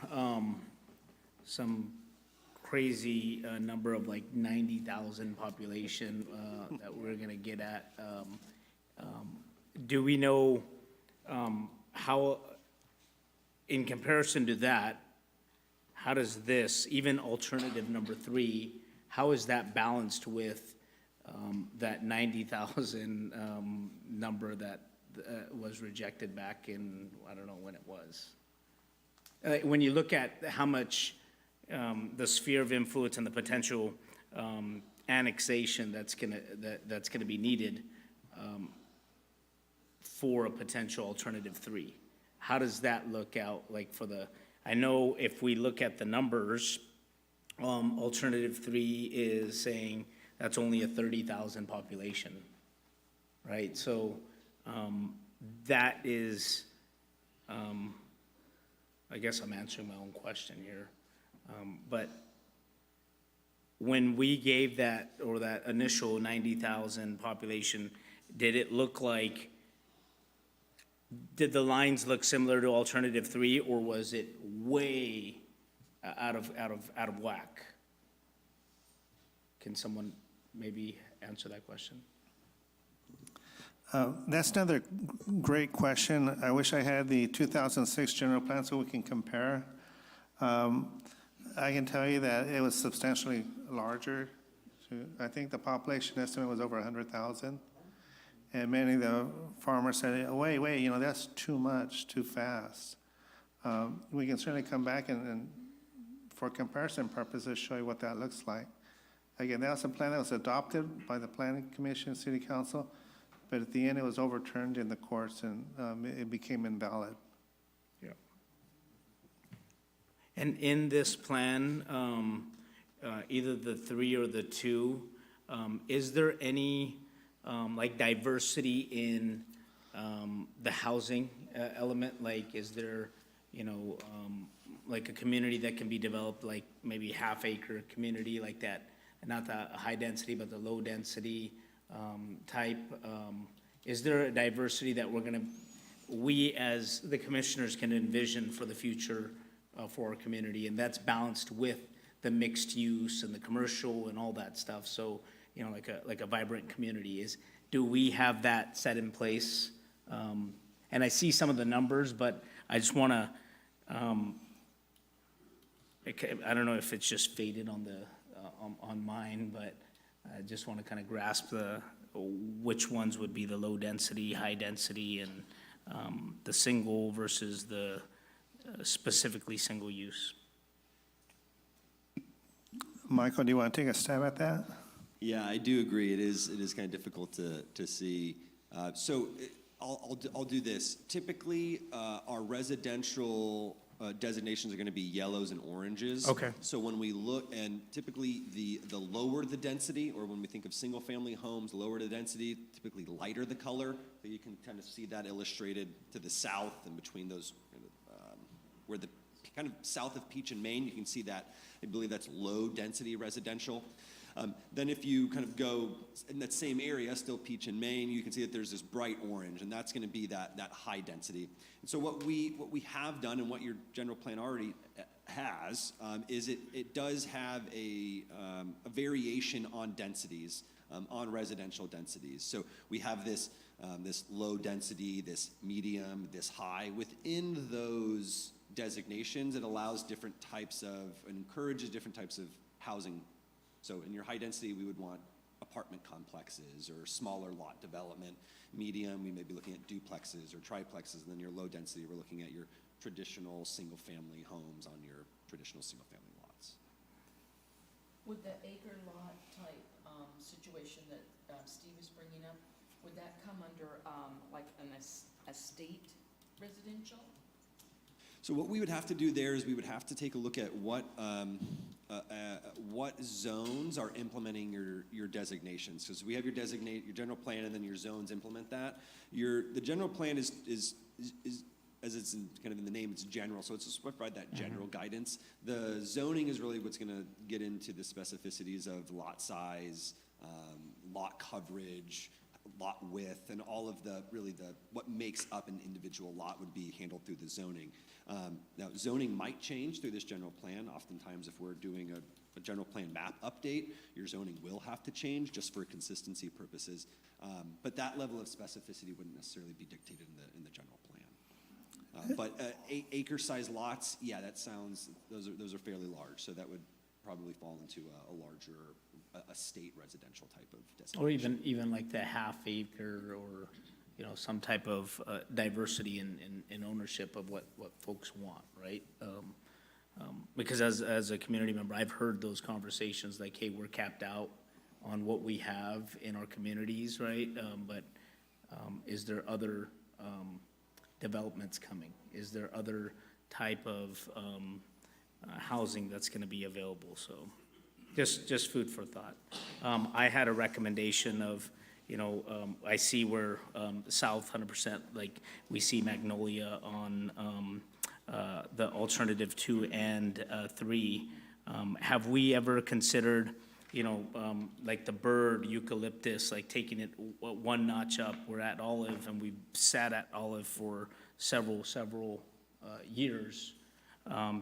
some crazy number of like 90,000 population that we're gonna get at. Do we know how, in comparison to that, how does this, even alternative number 3, how is that balanced with that 90,000 number that was rejected back in, I don't know when it was. When you look at how much the sphere of influence and the potential annexation that's gonna be needed for a potential alternative 3, how does that look out like for the, I know if we look at the numbers, alternative 3 is saying that's only a 30,000 population, right? So that is, I guess I'm answering my own question here. But when we gave that, or that initial 90,000 population, did it look like, did the lines look similar to alternative 3, or was it way out of whack? Can someone maybe answer that question? That's another great question. I wish I had the 2006 general plan so we can compare. I can tell you that it was substantially larger. I think the population estimate was over 100,000. And many of the farmers said, wait, that's too much, too fast. We can certainly come back and for comparison purposes, show you what that looks like. Again, that was a plan that was adopted by the Planning Commission, City Council, but at the end, it was overturned in the courts and it became invalid. Yeah. And in this plan, either the 3 or the 2, is there any like diversity in the housing element? Like, is there, like a community that can be developed, like maybe half-acre community like that, not the high density, but the low density type? Is there a diversity that we as the commissioners can envision for the future for our community, and that's balanced with the mixed use and the commercial and all that stuff? So, like a vibrant community do we have that set in place? And I see some of the numbers, but I just want to, I don't know if it's just faded on the, on mine, but I just want to kind of grasp which ones would be the low density, high density, and the single versus the specifically single use. Michael, do you want to take a stab at that? Yeah, I do agree. It is kind of difficult to see. So I'll do this. Typically, our residential designations are going to be yellows and oranges. Okay. So when we look, and typically the lower the density, or when we think of single-family homes, lower the density, typically lighter the color. So you can kind of see that illustrated to the south and between those, where the kind of south of Peach and Main, you can see that. I believe that's low-density residential. Then if you kind of go in that same area, still Peach and Main, you can see that there's this bright orange, and that's going to be that high density. And so what we have done, and what your general plan already has, is it does have a variation on densities, on residential densities. So we have this low density, this medium, this high. Within those designations, it allows different types of, and encourages different types of housing. So in your high density, we would want apartment complexes or smaller lot development. Medium, we may be looking at duplexes or triplexes. And then your low density, we're looking at your traditional single-family homes on your traditional single-family lots. Would the acre lot type situation that Steve is bringing up, would that come under like an estate residential? So what we would have to do there is we would have to take a look at what zones are implementing your designations. Because we have your general plan, and then your zones implement that. The general plan is as it's kind of in the name, it's general, so it's just provide that general guidance. The zoning is really what's going to get into the specificities of lot size, lot coverage, lot width, and all of what makes up an individual lot would be handled through the zoning. Now, zoning might change through this general plan. Oftentimes, if we're doing a general plan map update, your zoning will have to change just for consistency purposes. But that level of specificity wouldn't necessarily be dictated in the general plan. But acre-sized lots, yeah, that sounds, those are fairly large, so that would probably fall into a larger a state residential type of Or designation. even like the half acre or, some type of diversity in ownership of what folks want, right? Because as a community member, I've heard those conversations like, hey, we're capped out on what we have in our communities, right? But is there other developments coming? Is there other type of housing that's gonna be available? So just food for thought. I had a recommendation of, I see where south 100%, like we see Magnolia on the alternative 2 and 3. Have we ever considered, like the bird eucalyptus, like taking it one notch up? We're at Olive and we've sat at Olive for several years,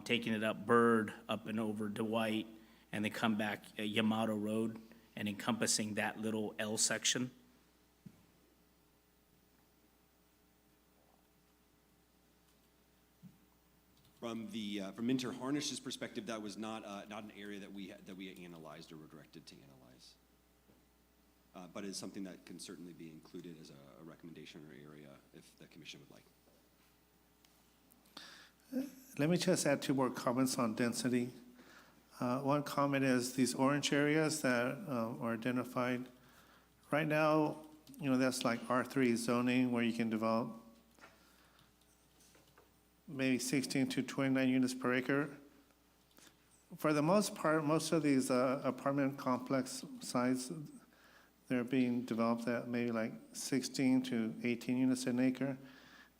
taking it up Bird, up and over Dwight, and then come back Yamato Road and encompassing that little L section. From Minter Harnish's perspective, that was not an area that we analyzed or were directed to analyze. But it's something that can certainly be included as a recommendation or area if the commission would like. Let me just add 2 more comments on density. One comment is these orange areas that are identified. Right now, that's like R3 zoning where you can develop maybe 16 to 29 units per acre. For the most part, most of these apartment complex sites, they're being developed at maybe like 16 to 18 units an acre.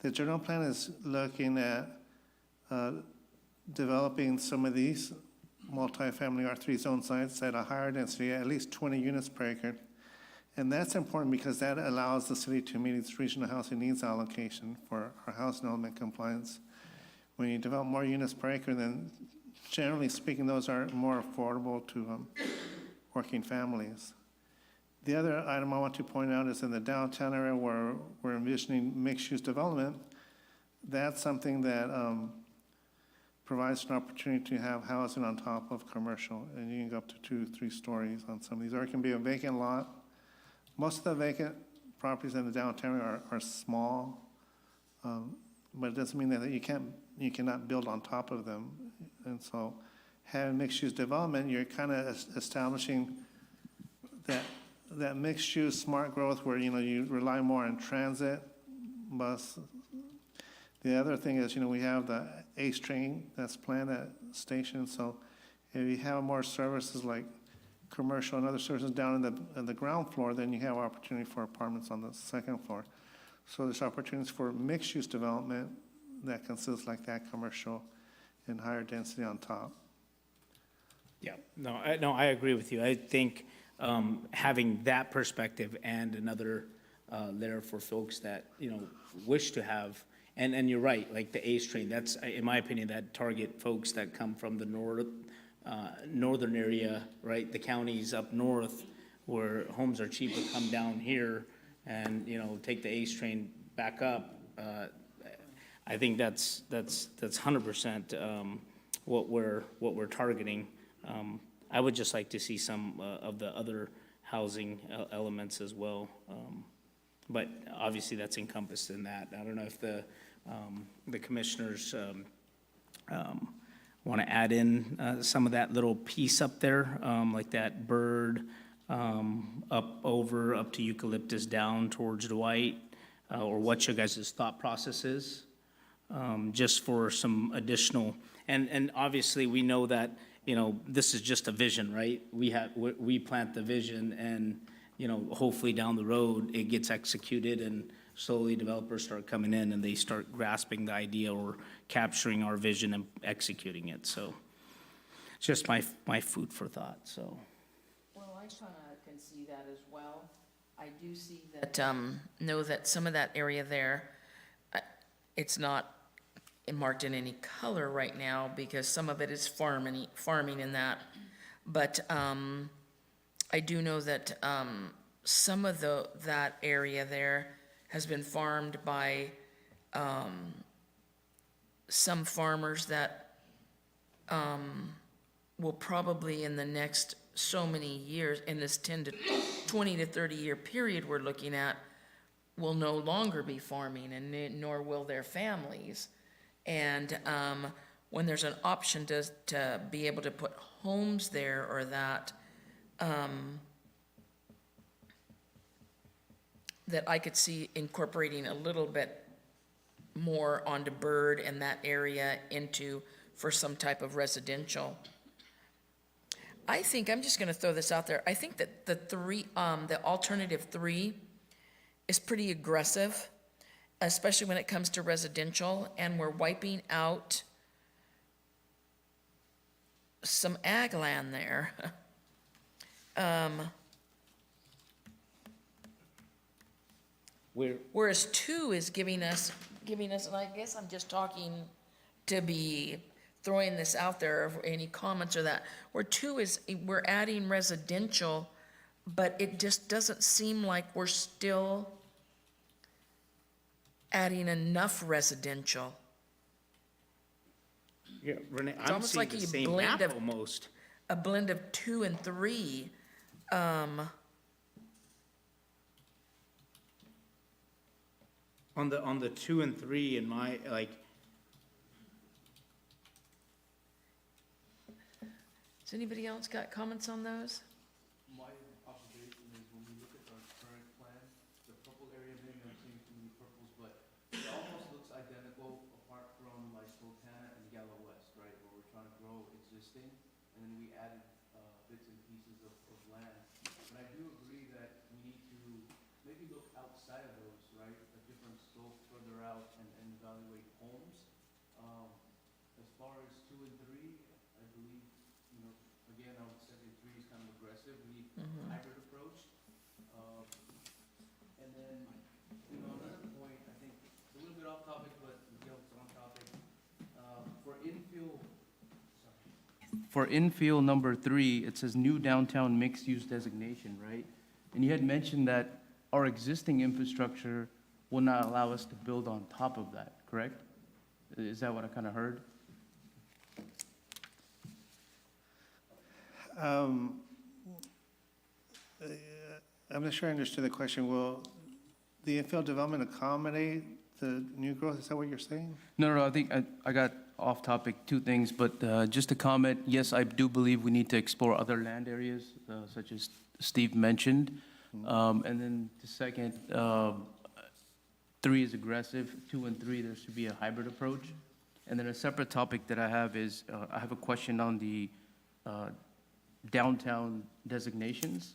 The general plan is looking at developing some of these multifamily R3 zone sites at a higher density, at least 20 units per acre. And that's important because that allows the city to meet its regional housing needs allocation for our housing element compliance. When you develop more units per acre, then generally speaking, those are more affordable to working families. The other item I want to point out is in the downtown area where we're envisioning mixed-use development. That's something that provides an opportunity to have housing on top of commercial, and you can go up to 2, 3 stories on some of these, or it can be a vacant lot. Most of the vacant properties in the downtown area are small, but it doesn't mean that you cannot build on top of them. And so having mixed-use development, you're kind of establishing that mixed-use smart growth where, you rely more on transit, bus. The other thing is, we have the ACE train that's planned at station. So if you have more services like commercial and other services down in the ground floor, then you have opportunity for apartments on the second floor. So there's opportunities for mixed-use development that consists like that commercial and higher density on top. Yeah, no, I agree with you. I think having that perspective and another layer for folks that, wish to have, and you're right, like the ACE train, that's, in my opinion, that target folks that come from the northern area, right? The counties up north where homes are cheaper come down here and, take the ACE train back up. I think that's 100% what we're targeting. I would just like to see some of the other housing elements as well. But obviously that's encompassed in that. I don't know if the commissioners want to add in some of that little piece up there, like that bird up to Eucalyptus down towards Dwight, or what your guys' thought process is, just for some additional, and obviously we know that, this is just a vision, right? We plant the vision and, hopefully down the road it gets executed and slowly developers start coming in and they start grasping the idea or capturing our vision and executing it. So it's just my food for thought, so. Well, I kind of can see that as well. I do see that, know that some of that area there, it's not marked in any color right now because some of it is farming in that. But I do know that some of that area there has been farmed by some farmers that will probably in the next so many years, in this 20 to 30-year period we're looking at, will no longer be farming, and nor will their families. And when there's an option to be able to put homes there or that, that I could see incorporating a little bit more onto Bird and that area for some type of residential. I think, I'm just gonna throw this out there, I think that the alternative 3 is pretty aggressive, especially when it comes to residential, and we're wiping out some ag land there. Whereas 2 is giving us, and I guess I'm just talking to be throwing this out there, for any comments or that, where 2 is, we're adding residential, but it just doesn't seem like we're still adding enough residential. Yeah, Renee, It's I'm almost seeing like the you same blend map of- almost. A blend of 2 and 3. On the 2 and 3 in my, like, Has anybody else got comments on those? My observation is when we look at our current plan, the purple area, maybe I'm seeing too many purples, but it almost looks identical apart from like Sultana and Gala West, right? Where we're trying to grow existing, and then we added bits and pieces of land. But I do agree that we need to maybe look outside of those, right? A different scope further out and evaluate homes. As far as 2 and 3, I believe, you know, again, I would say that 3 is kind of aggressive. We need a hybrid approach. And then, you know, another point, I think it's a little bit off topic, but Miguel's on topic. For infill number 3, it says new downtown mixed-use designation, right? And you had mentioned that our existing infrastructure will not allow us to build on top of that, correct? Is that what I kind of heard? I'm not sure I understood the question. Will the infill development accommodate the new growth? Is that what you're saying? No, I think I got off topic, 2 things, but just to comment, yes, I do believe we need to explore other land areas, such as Steve mentioned. And then the second, 3 is aggressive, 2 and 3, there should be a hybrid approach. And then a separate topic that I have is, I have a question on the downtown designations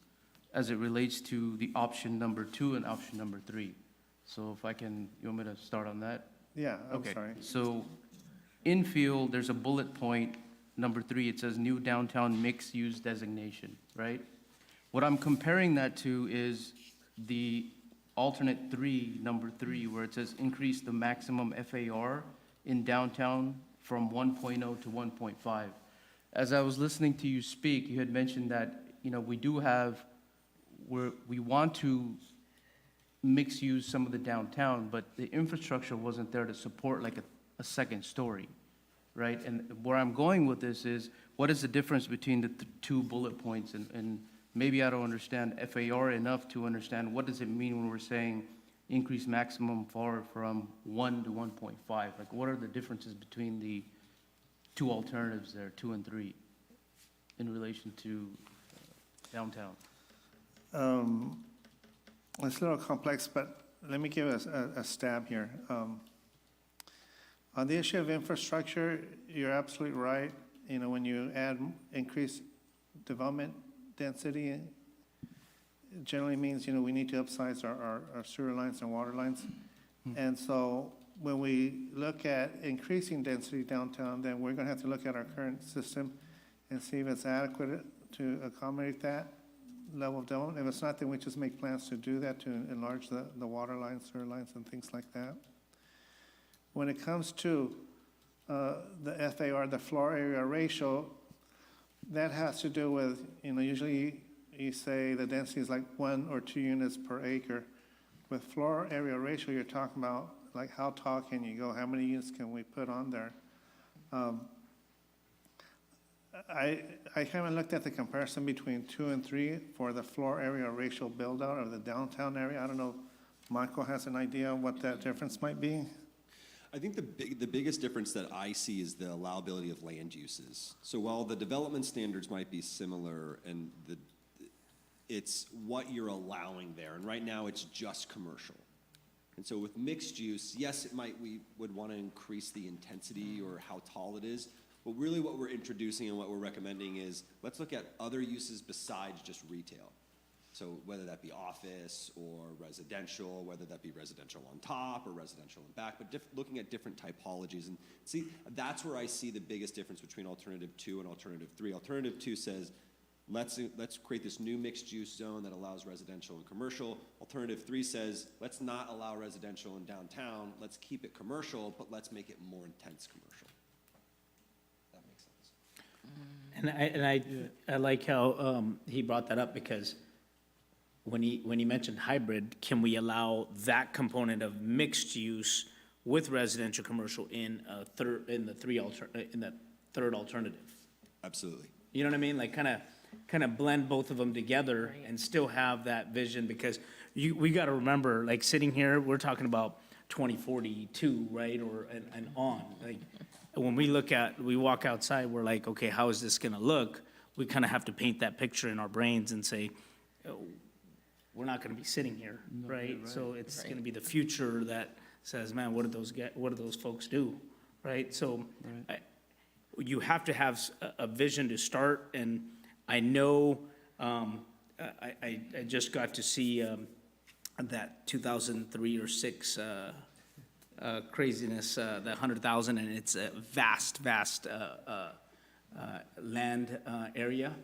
as it relates to the option number 2 and option number 3. So if I can, you want me to start on that? Yeah, I'm Okay, sorry. so infield, there's a bullet point, number 3, it says new downtown mixed-use designation, right? What I'm comparing that to is the alternate 3, number 3, where it says increase the maximum FAR in downtown from 1.0 to 1.5. As I was listening to you speak, you had mentioned that, you know, we want to mix use some of the downtown, but the infrastructure wasn't there to support like a second story, right? And where I'm going with this is, what is the difference between the 2 bullet points? And maybe I don't understand FAR enough to understand what does it mean when we're saying increase maximum FAR from 1 to 1.5? Like, what are the differences between the 2 alternatives there, 2 and 3, in relation to downtown? It's a little complex, but let me give a stab here. On the issue of infrastructure, you're absolutely right. You know, when you add increased development density, it generally means, you know, we need to upsize our sewer lines and water lines. And so when we look at increasing density downtown, then we're gonna have to look at our current system and see if it's adequate to accommodate that level of development. If it's not, then we just make plans to do that, to enlarge the water lines, sewer lines, and things like that. When it comes to the FAR, the floor area ratio, that has to do with, you know, usually you say the density is like 1 or 2 units per acre. With floor area ratio, you're talking about like how tall can you go? How many units can we put on there? I haven't looked at the comparison between 2 and 3 for the floor area ratio build-out of the downtown area. I don't know if Michael has an idea what that difference might be? I think the biggest difference that I see is the allowability of land uses. So while the development standards might be similar and it's what you're allowing there, and right now it's just commercial. And so with mixed use, yes, we would want to increase the intensity or how tall it is, but really what we're introducing and what we're recommending is let's look at other uses besides just retail. So whether that be office or residential, whether that be residential on top or residential in back, but looking at different typologies. And see, that's where I see the biggest difference between alternative 2 and alternative 3. Alternative 2 says, let's create this new mixed use zone that allows residential and commercial. Alternative 3 says, let's not allow residential in downtown, let's keep it commercial, but let's make it more intense commercial. That makes sense. And I like how he brought that up, because when he mentioned hybrid, can we allow that component of mixed use with residential commercial in the third alternative? Absolutely. You know what I mean? Like kind of blend both of them together and still have that vision, because we got to remember, like sitting here, we're talking about 2042, right? And on. Like when we walk outside, we're like, okay, how is this going to look? We kind of have to paint that picture in our brains and say, oh, we're not going to be sitting here, right? So it's going to be the future that says, man, what do those folks do, right? So you have to have a vision to start, and I know I just got to see that 2003 or 6 craziness, that 100,000, and it's a vast land area.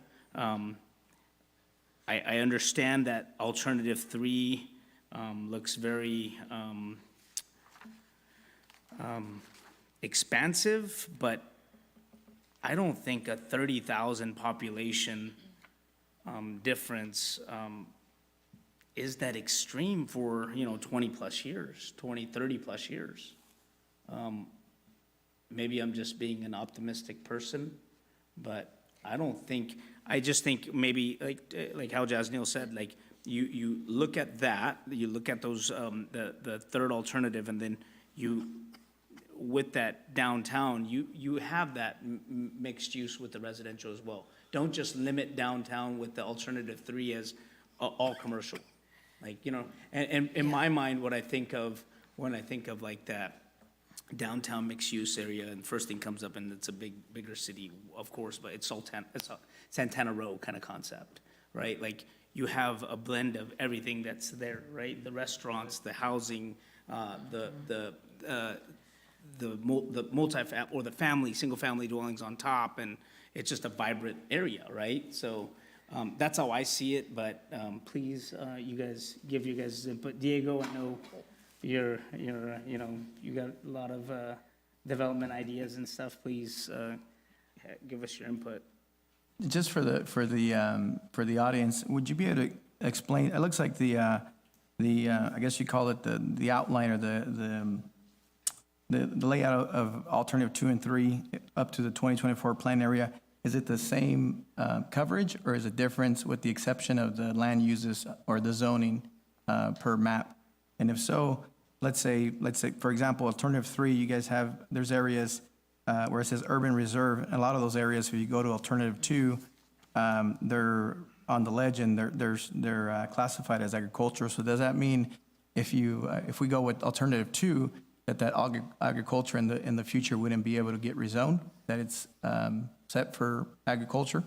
I understand that alternative 3 looks very expansive, but I don't think a 30,000 population difference is that extreme for, 20 plus years, 20, 30 plus years. Maybe I'm just being an optimistic person, but I just think maybe like how Jasneel said, like you look at that, you look at those, the third alternative, and then with that downtown, you have that mixed use with the residential as well. Don't just limit downtown with the alternative 3 as all commercial. Like, and in my mind, what I think of when I think of like that downtown mixed use area, and first thing comes up, and it's a bigger city, of course, but it's Santana Row kind of concept, right? Like you have a blend of everything that's there, right? The restaurants, the housing, the multi-family or the single family dwellings on top, and it's just a vibrant area, right? So that's how I see it, but please, you guys give your guys' input. Diego, I know you got a lot of development ideas and stuff. Please give us your input. Just for the audience, would you be able to explain? It looks like the I guess you call it the outline or the layout of alternative 2 and 3 up to the 2024 plan area. Is it the same coverage, or is it different with the exception of the land uses or the zoning per map? And if so, let's say for example, alternative 3, you guys there's areas where it says urban reserve, and a lot of those areas, if you go to alternative 2, they're on the legend, they're classified as agricultural. So does that mean if we go with alternative 2, that agriculture in the future wouldn't be able to get rezoned, that it's set for agriculture?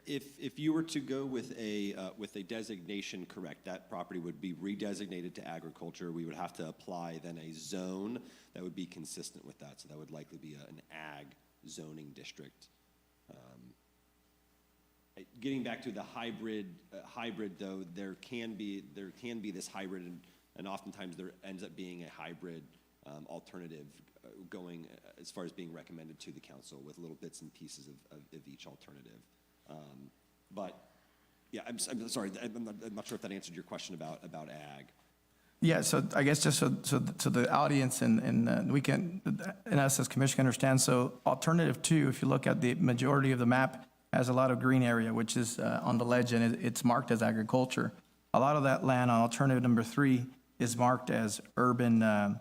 If you were to go with a designation, correct, that property would be redesignated to agriculture. We would have to apply then a zone that would be consistent with that. So that would likely be an ag zoning district. Getting back to the hybrid though, there can be this hybrid, and oftentimes there ends up being a hybrid alternative going as far as being recommended to the council with little bits and pieces of each alternative. But yeah, I'm sorry, I'm not sure if that answered your question about ag. Yeah, so I guess just so the audience and we can, and us as commission can understand, so alternative 2, if you look at the majority of the map, has a lot of green area, which is on the ledge, and it's marked as agriculture. A lot of that land on alternative number 3 is marked as urban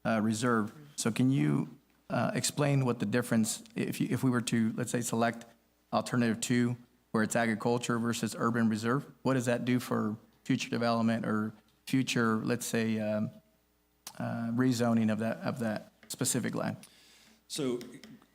reserve. So can you explain what the difference, if we were to, let's say, select alternative 2, where it's agriculture versus urban reserve, what does that do for future development or future, let's say, rezoning of that specific land? So,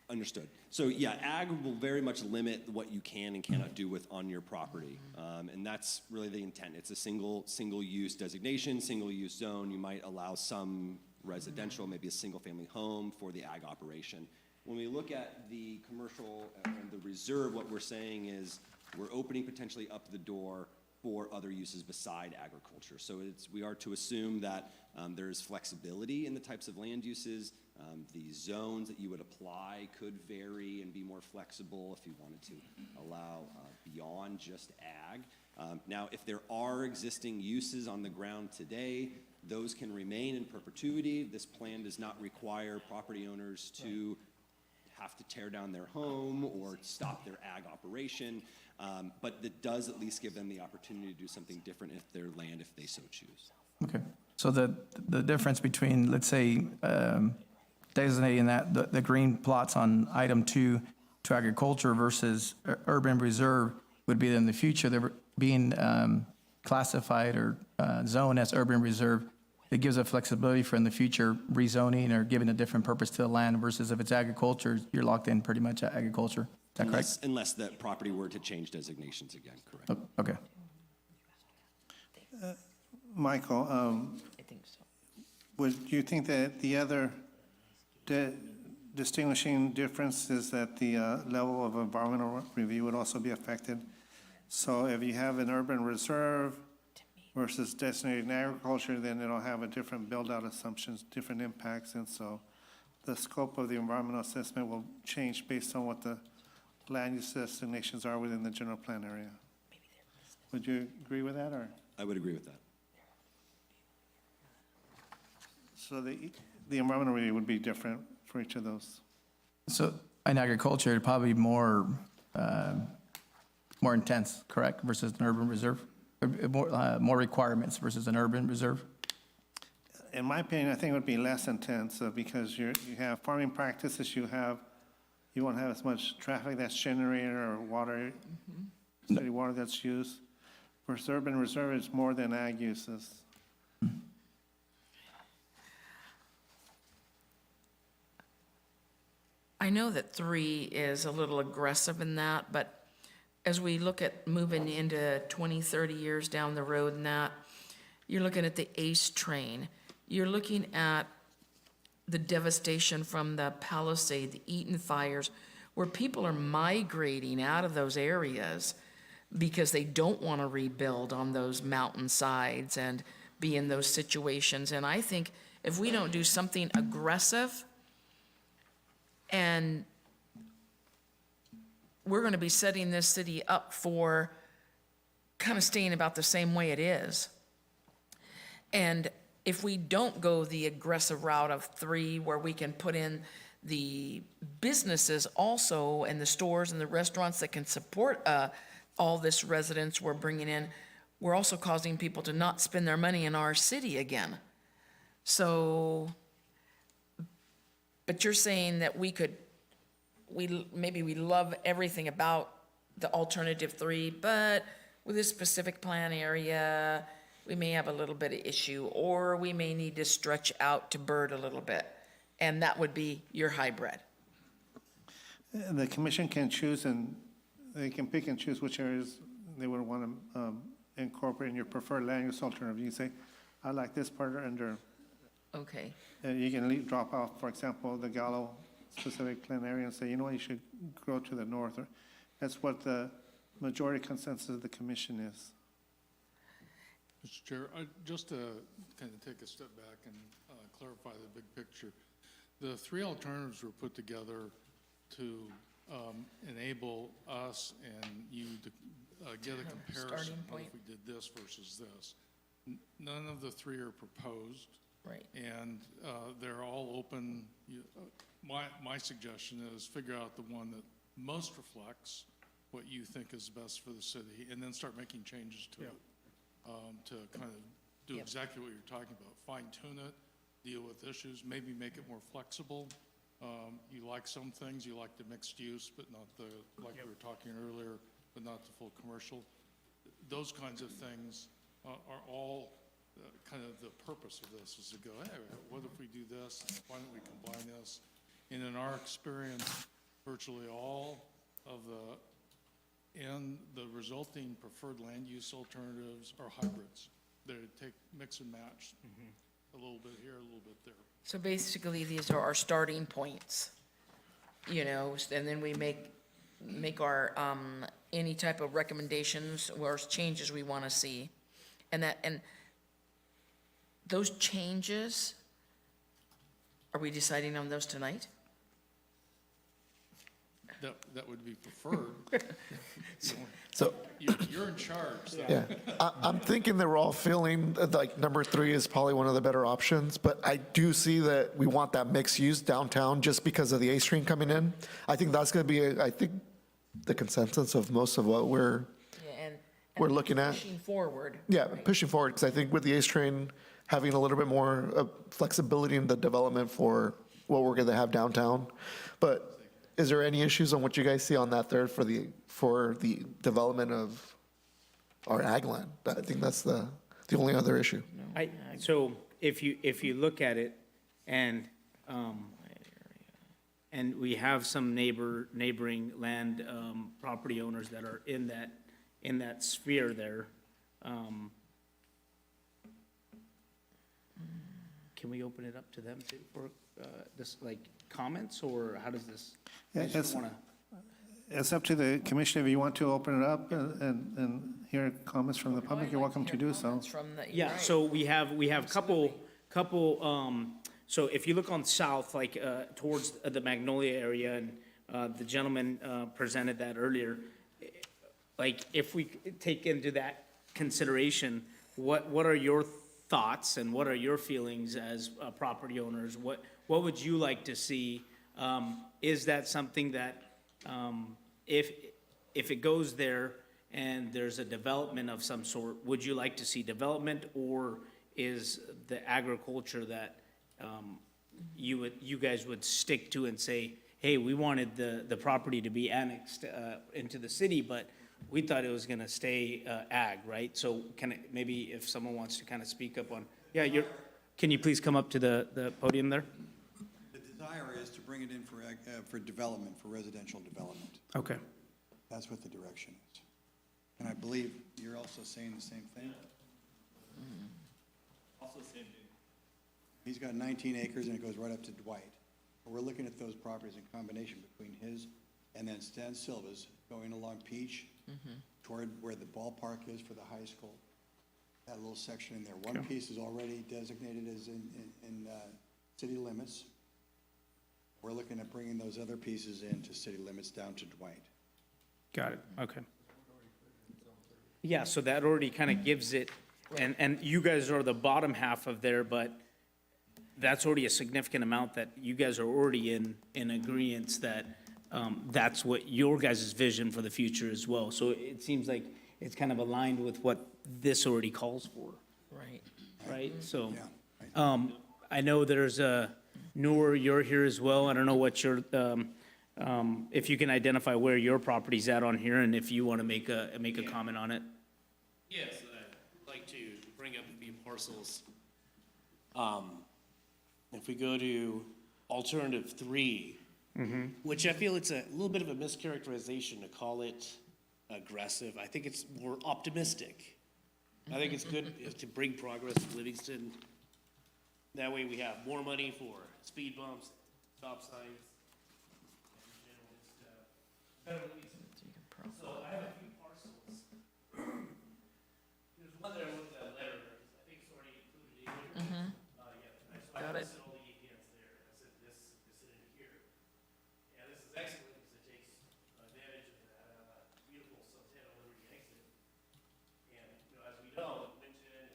understood. So yeah, ag will very much limit what you can and cannot do with on your property. And that's really the intent. It's a single-use designation, single-use zone. You might allow some residential, maybe a single-family home for the ag operation. When we look at the commercial and the reserve, what we're saying is we're opening potentially up the door for other uses beside agriculture. So we are to assume that there's flexibility in the types of land uses. The zones that you would apply could vary and be more flexible if you wanted to allow beyond just ag. Now, if there are existing uses on the ground today, those can remain in perpetuity. This plan does not require property owners to have to tear down their home or stop their ag operation. But it does at least give them the opportunity to do something different if their land, if they so choose. Okay. So the difference between, let's say, designating that the green plots on item 2 to agriculture versus urban reserve would be that in the future they're being classified or zoned as urban reserve. It gives a flexibility for in the future rezoning or giving a different purpose to the land versus if it's agriculture, you're locked in pretty much at agriculture. Is that correct? Unless that property were to change designations again, correct. Okay. Michael, I think so. would you think that the other distinguishing difference is that the level of environmental review would also be affected? So if you have an urban reserve versus designated agriculture, then it'll have a different build-out assumptions, different impacts, and so the scope of the environmental assessment will change based on what the land use designations are within the general plan area. Would you agree with that, or? I would agree with that. So the environmental review would be different for each of those. So in agriculture, it'd probably be more intense, correct, versus an urban reserve? More requirements versus an urban reserve? In my opinion, I think it would be less intense because you have farming practices, you won't have as much traffic that's generated or water, city water that's used. Versus urban reserve is more than ag uses. I know that 3 is a little aggressive in that, but as we look at moving into 20, 30 years down the road and that, you're looking at the ACE train. You're looking at the devastation from the Palisade, the Eaton fires, where people are migrating out of those areas because they don't want to rebuild on those mountainsides and be in those situations. And I think if we don't do something aggressive, and we're going to be setting this city up for kind of staying about the same way it is. And if we don't go the aggressive route of 3, where we can put in the businesses also and the stores and the restaurants that can support all this residents we're bringing in, we're also causing people to not spend their money in our city again. So, but you're saying that we love everything about the alternative 3, but with this specific plan area, we may have a little bit of issue, or we may need to stretch out to Bird a little bit, and that would be your hybrid. The commission can choose, and they can pick and choose which areas they would want to incorporate in your preferred land use alternative. You can say, I like this part under. Okay. You can drop off, for example, the Gallo specific plan area and say, you know what, you should go to the north. That's what the majority consensus of the commission is. Mr. Chair, just to kind of take a step back and clarify the big picture, the 3 alternatives were put together to enable us and you to get a comparison of if we did this versus this. none of the three are proposed. Right. And they're all open. My suggestion is figure out the one that most reflects what you think is best for the city, and then start making changes to it, to kind of do exactly what you're talking about. Fine tune it, deal with issues, maybe make it more flexible. You like some things, you like the mixed use, but not the, like we were talking earlier, but not the full commercial. Those kinds of things are all kind of the purpose of this, is to go, hey, what if we do this? Why don't we combine this? And in our experience, virtually all of the resulting preferred land use alternatives are hybrids. They take mix and match, a little bit here, a little bit there. So basically, these are our starting points, you know, and then we make our, any type of recommendations or changes we want to see. And those changes, are we deciding on those tonight? That would be preferred. So, You're in charge, so. yeah, I'm thinking that we're all feeling like number 3 is probably one of the better options, but I do see that we want that mixed use downtown just because of the A train coming in. I think that's going to be, I think, the consensus of most of what we're looking at. Pushing forward. Yeah, pushing forward, because I think with the ACE train having a little bit more flexibility in the development for what we're going to have downtown. But is there any issues on what you guys see on that third for the development of our ag land? I think that's the only other issue. So if you look at it, and we have some neighboring land property owners that are in that sphere there. Can we open it up to them too for this, like, comments, or how does this? I just wanna- It's up to the commission. If you want to open it up and hear comments from the public, you're welcome to do so. Yeah, so we have couple, so if you look on south, like, towards the Magnolia area, and the gentleman presented that earlier, like, if we take into that consideration, what are your thoughts and what are your feelings as property owners? What would you like to see? Is that something that, if it goes there and there's a development of some sort, would you like to see development, or is the agriculture that you guys would stick to and say, hey, we wanted the property to be annexed into the city, but we thought it was gonna stay ag, right? So maybe if someone wants to kind of speak up on, can you please come up to the podium there? The desire is to bring it in for development, for residential development. Okay. That's what the direction is. And I believe you're also saying the same thing? Also same thing. He's got 19 acres and it goes right up to Dwight. We're looking at those properties in combination between his and then Stan Silva's going along Peach toward where the ballpark is for the high school. That little section in there. One piece is already designated as in city limits. We're looking at bringing those other pieces into city limits down to Dwight. Got it, okay. Yeah, so that already kind of gives it, and you guys are the bottom half of there, but that's already a significant amount that you guys are already in agreeance that that's what your guys' vision for the future as well. So it seems like it's kind of aligned with what this already calls for. Right. Right, so, I know there's a, Noor, you're here as well. I don't know what your, if you can identify where your property's at on here, and if you want to make a comment on it. Yes, I'd like to bring up a few parcels. If we go to alternative 3, which I feel it's a little bit of a mischaracterization to call it aggressive. I think it's more optimistic. I think it's good to bring progress to Livingston. That way we have more money for speed bumps, stop signs, and general stuff. So I have a few parcels. There's one that I looked at later, I think it's already included in here. So Got it. listed all the APNs there. I said this in here. Yeah, this is excellent because it takes advantage of that beautiful Santana Liberty exit. And, as we know, Winton,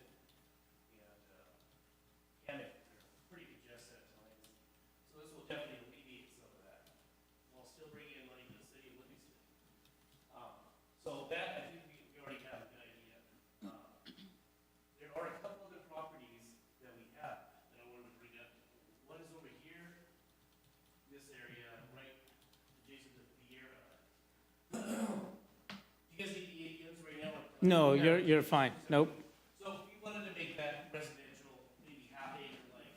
No, you're fine. Nope. So if we wanted to make that residential, maybe half acre like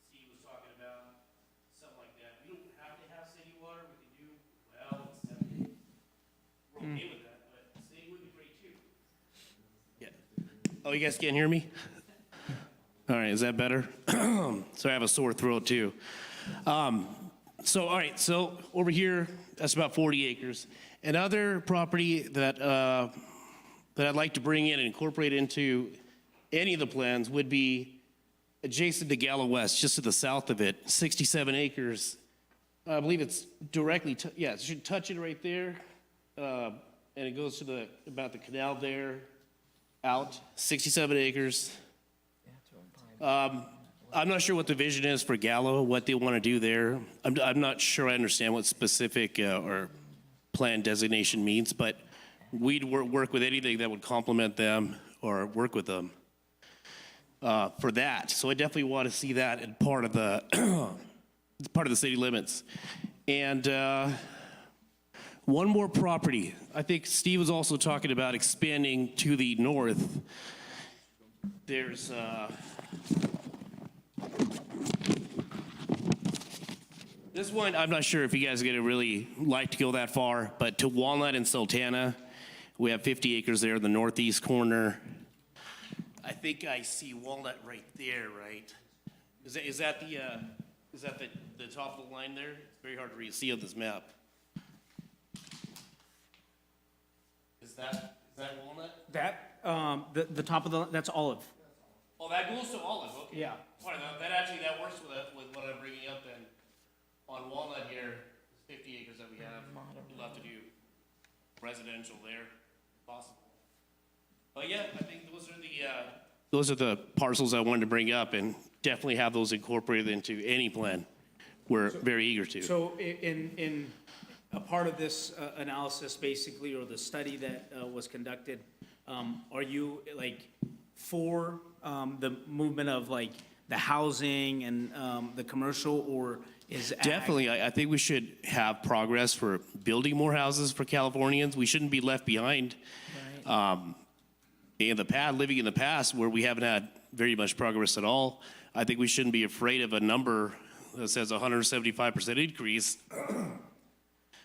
Steve was talking about, something like that, we don't have to have city water, we can do well and septic. We're okay with that, but city would be great too. Yeah. Oh, you guys can't hear me? All right, is that better? So I have a sore throat too. So, all right, so over here, that's about 40 acres. Another property that, that I'd like to bring in and incorporate into any of the plans would be adjacent to Gallo West, just to the south of it, 67 acres. I believe it's directly, yeah, it should touch it right there. And it goes to about the canal there, out, 67 acres. I'm not sure what the vision is for Gallo, what they want to do there. I'm not sure I understand what specific or plan designation means, but we'd work with anything that would complement them or work with them for that. So I definitely want to see that in part of the part of the city limits. And one more property. I think Steve was also talking about expanding to the north. There's this one, I'm not sure if you guys are gonna really like to go that far, but to Walnut and Sultana, we have 50 acres there in the northeast corner. I think I see Walnut right there, right? Is that the top of the line there? It's very hard to see on this map. Is that Walnut? That, the top of that's Olive. Oh, that goes to Olive, okay. Yeah. All right, that works with what I'm bringing up then. On Walnut here, 50 acres that we have, we'd love to do residential there, if possible. But yeah, I think those are the parcels I wanted to bring up, and definitely have those incorporated into any plan. We're very eager to. So in a part of this analysis, basically, or the study that was conducted, are you like for the movement of like the housing and the commercial, or is ag? Definitely, I think we should have progress for building more houses for Californians. We shouldn't be left behind. In the past, living in the past where we haven't had very much progress at all, I think we shouldn't be afraid of a number that says 175% increase.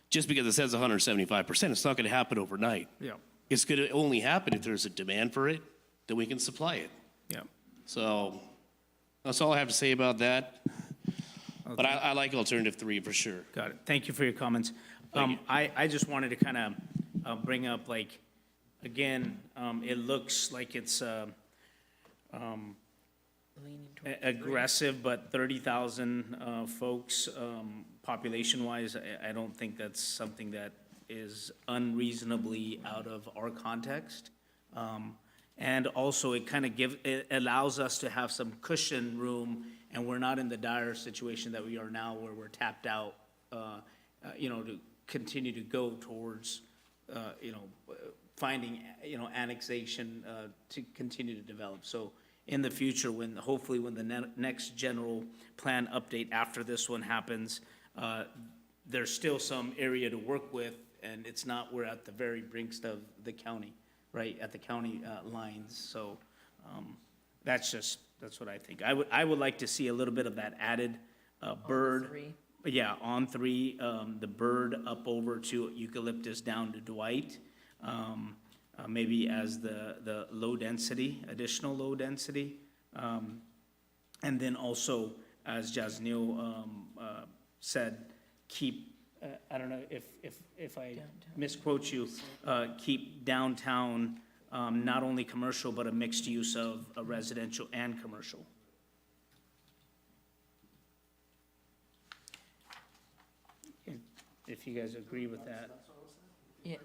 Just because it says 175%, it's not going to happen overnight. Yeah. It's going to only happen if there's a demand for it, then we can supply it. Yeah. So that's all I have to say about that. Okay. But I like alternative 3 for sure. Got it. Thank you for your comments. I just wanted to kind of bring up, like, again, it looks like it's aggressive, but 30,000 folks population-wise, I don't think that's something that is unreasonably out of our context. And also, it allows us to have some cushion room, and we're not in the dire situation that we are now, where we're tapped out, to continue to go towards, finding, annexation to continue to develop. So in the future, hopefully when the next general plan update after this one happens, there's still some area to work with, and we're at the very brink of the county, right, at the county lines. So that's what I think. I would like to see a little bit of that added bird. Yeah, on 3, the bird up over to Eucalyptus down to Dwight. Maybe as the low density, additional low density. And then also, as Jasneel said, keep, I don't know if I misquote you, keep downtown not only commercial, but a mixed use of a residential and commercial. If you guys agree with that. Yeah.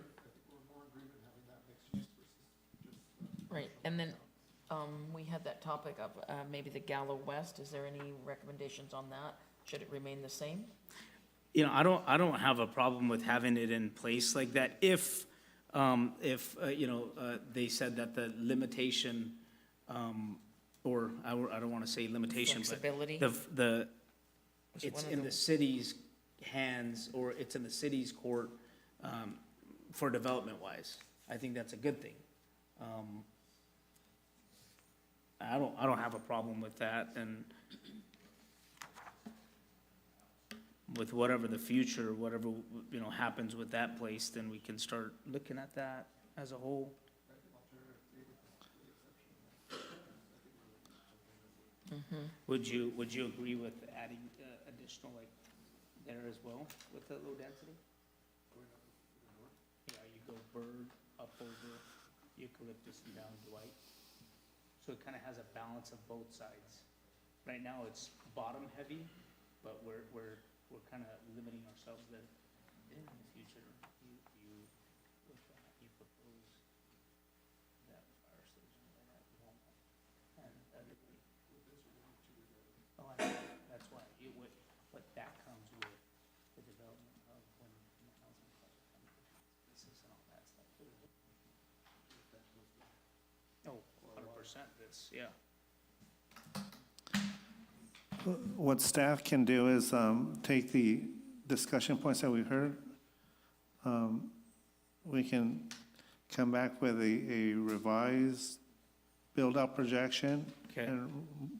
Right, and then we had that topic of maybe the Gallo West. Is there any recommendations on that? Should it remain the same? I don't have a problem with having it in place like that if they said that the limitation, or I don't want to say limitation, Flexibility? but it's in the city's hands, or it's in the city's court for development wise. I think that's a good thing. I don't have a problem with that, and with whatever the future, whatever, happens with that place, then we can start looking at that as a whole. Would you agree with adding additional, like, there as well, with the low density? Yeah, you go Bird, up over Eucalyptus and down Dwight. So it kind of has a balance of both sides. Right now, it's bottom heavy, but we're kind of limiting ourselves there. In the future, you propose that fire station right at Walmart. And oh, I know, that's why, what that comes with, the development of when the housing project comes, this is and all that stuff too. Oh, 100% this, yeah. What staff can do is take the discussion points that we heard. We can come back with a revised build-out projection Okay. and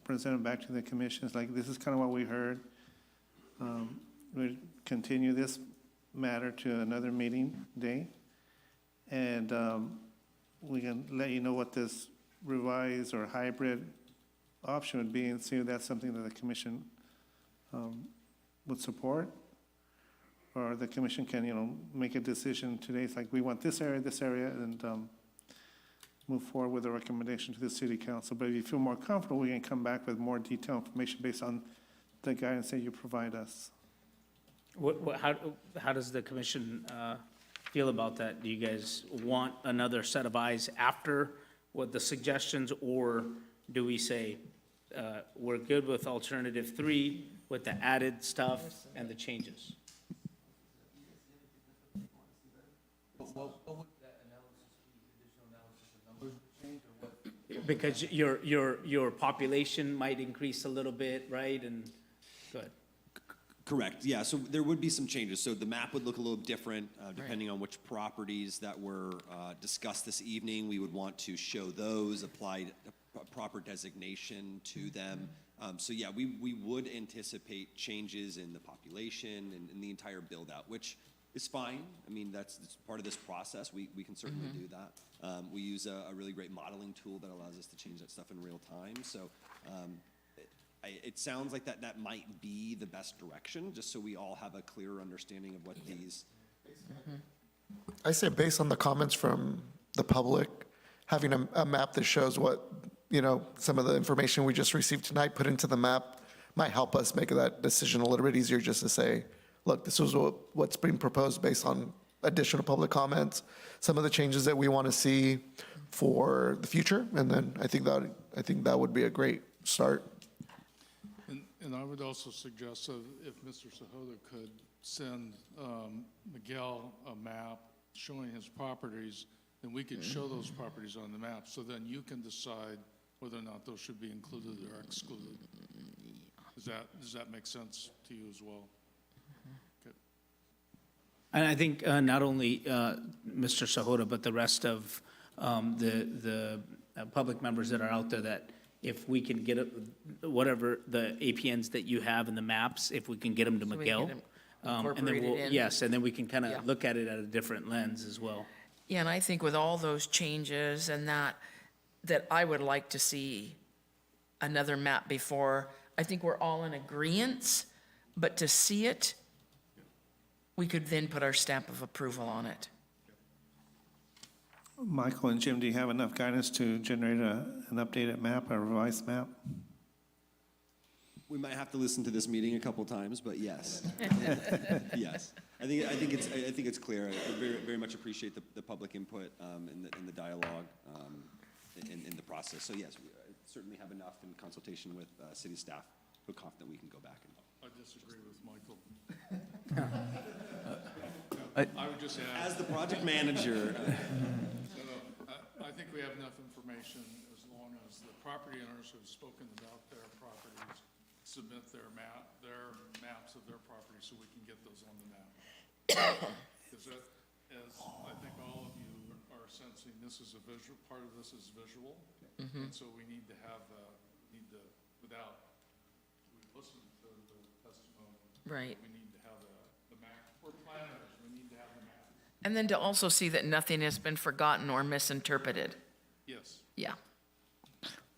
present it back to the commissions, like, this is kind of what we heard. We continue this matter to another meeting day, and we can let you know what this revised or hybrid option would be, and see if that's something that the commission would support. Or the commission can, make a decision today, it's like, we want this area, and move forward with a recommendation to the city council. But if you feel more comfortable, we can come back with more detailed information based on the guidance that you provide us. How does the commission feel about that? Do you guys want another set of eyes after what the suggestions, or do we say, we're good with alternative 3 with the added stuff and the changes? Because your population might increase a little bit, right? And, go ahead. Correct, yeah, so there would be some changes. So the map would look a little different, depending on which properties that were discussed this evening. We would want to show those, apply a proper designation to them. So yeah, we would anticipate changes in the population and in the entire build-out, which is fine. I mean, that's part of this process. We can certainly do that. We use a really great modeling tool that allows us to change that stuff in real time. So it sounds like that might be the best direction, just so we all have a clearer understanding of what these. I say based on the comments from the public, having a map that shows what, some of the information we just received tonight put into the map might help us make that decision a little bit easier, just to say, look, this is what's being proposed based on additional public comments, some of the changes that we want to see for the future, and then I think that would be a great start. And I would also suggest that if Mr. Sahota could send Miguel a map showing his properties, then we could show those properties on the map, so then you can decide whether or not those should be included or excluded. Does that make sense to you as well? Okay. And I think not only Mr. Sahota, but the rest of the public members that are out there, that if we can get whatever the APNs that you have in the maps, if we can get them to So we Miguel. get 'em And then incorporated in. yes, and then we can kind Yeah. of look at it at a different lens as well. Yeah, and I think with all those changes and that I would like to see another map before. I think we're all in agreement, but to see it, we could then put our stamp of approval on it. Michael and Jim, do you have enough guidance to generate an updated map, a revised map? We might have to listen to this meeting a couple times, but yes. Yes. I think it's clear. I very much appreciate the public input and the dialogue in the process. So yes, we certainly have enough in consultation with city staff. We're confident we can go back and. I disagree with Michael. I would just add. As the project manager. I think we have enough information as long as the property owners who have spoken about their properties submit their maps of their property, so we can get those on the map. Because as I think all of you are sensing this is a visual, part of this is visual. And so we need to have, without, we listen to the testimony. Right. We need to have the map. We're planners, we need to have the map. And then to also see that nothing has been forgotten or misinterpreted. Yes. Yeah.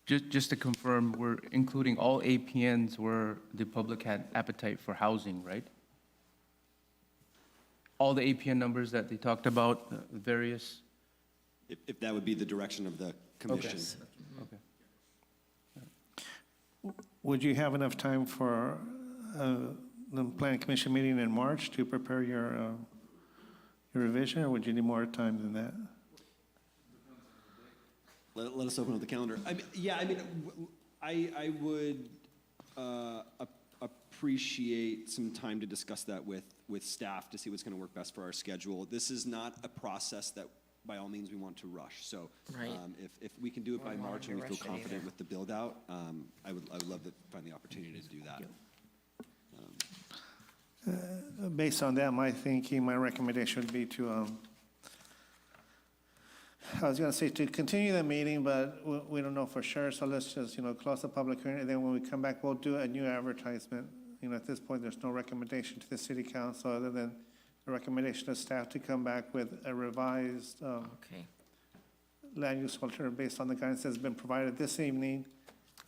Just to confirm, we're including all APNs where the public had appetite for housing, right? All the APN numbers that they talked about, various? If that would be the direction of the commission. Okay. Would you have enough time for the planning commission meeting in March to prepare your revision, or would you need more time than that? Let us open up the calendar. I would appreciate some time to discuss that with staff to see what's going to work best for our schedule. This is not a process that by all means we want to rush. So Right. if we can do it by March and we feel rush it confident either. with the build out, I would love to find the opportunity to do that. Based on that, my thinking, my recommendation would be to, I was gonna say to continue the meeting, but we don't know for sure, so let's just, close the public hearing, and then when we come back, we'll do a new advertisement. At this point, there's no recommendation to the city council other than the recommendation of staff to come back with a revised, Okay. land use alternative based on the guidance that's been provided this evening,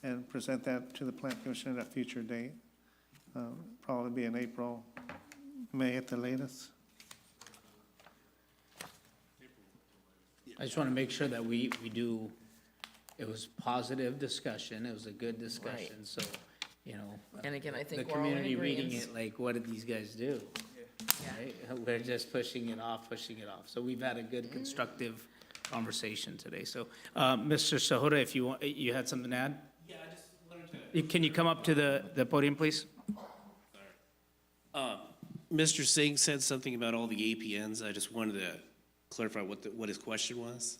and present that to the plan commission at a future date. Probably be in April, May at the latest. I just want to make sure that we do, it was positive discussion, it was a good discussion, so, And again, I the think we're all in community reading agreement. it, like, what did these guys do? Right? We're just pushing it off. So we've had a good constructive conversation today. So, Mr. Sahura, if you want, you had something to add? Yeah, I just wanted to. Can you come up to the podium, please? Mr. Singh said something about all the APNs. I just wanted to clarify what his question was.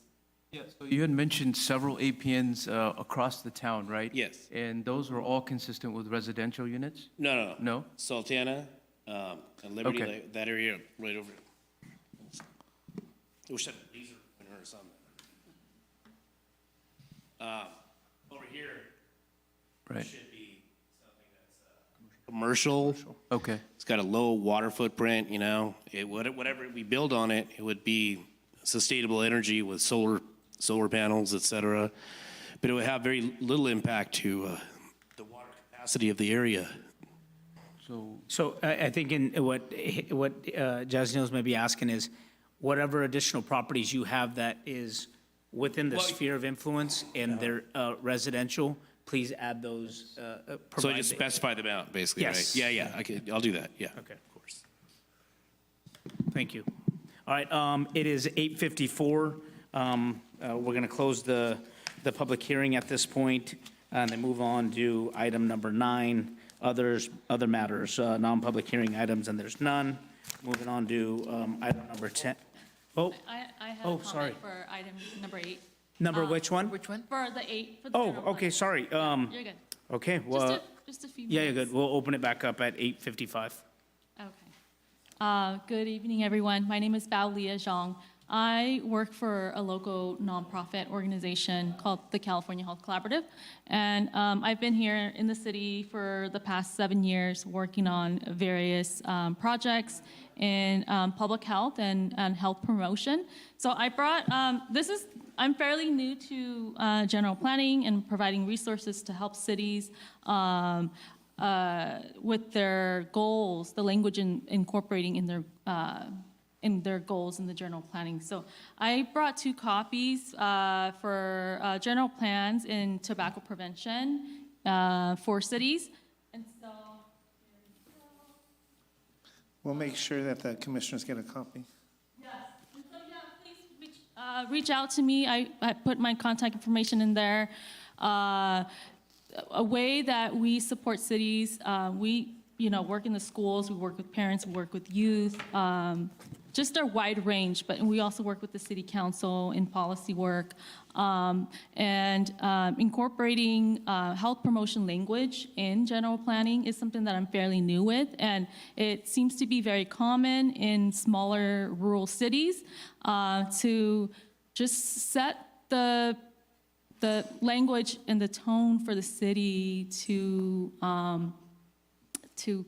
Yeah, so you had mentioned several APNs across the town, right? Yes. And those were all consistent with residential units? No. No? Sultana, and Liberty, Okay. that area right over. I wish I had a laser pointer or something. Over here Right. should be something that's commercial. Okay. It's got a low water footprint, whatever we build on it, it would be sustainable energy with solar panels, et cetera. But it would have very little impact to the water capacity of the area. So I think in what Jasneel's maybe asking is, whatever additional properties you have that is within the Well, sphere of influence and they're residential, please add those, So I provide just the- specify them out, basically, right? Yes. Yeah, I'll do that, yeah. Okay. Of course. Thank you. All right, it is 8:54. We're going to close the public hearing at this point, and then move on to item number 9, other matters, non-public hearing items, and there's none. Moving on to item number 10. Oh, I have Oh, a sorry. comment for item number 8. number which one? Which one? For the 8, for the Oh, general okay, plan. sorry. You're good. Okay, well, Just a few yeah, minutes. you're good. We'll open it back up at 8:55. Okay. Good evening, everyone. My name is Bao Lia Zhang. I work for a local nonprofit organization called the California Health Collaborative. And I've been here in the city for the past 7 years working on various projects in public health and health promotion. So I brought, I'm fairly new to general planning and providing resources to help cities with their goals, the language incorporating in their goals in the general planning. So I brought 2 copies for general plans in tobacco prevention for cities. And so, We'll make sure that the commissioners get a copy. yes. And so, yeah, please reach out to me. I put my contact information in there. A way that we support cities, we work in the schools, we work with parents, we work with youth, just a wide range, but we also work with the city council in policy work, and incorporating health promotion language in general planning is something that I'm fairly new with, and it seems to be very common in smaller rural cities to just set the language and the tone for the city to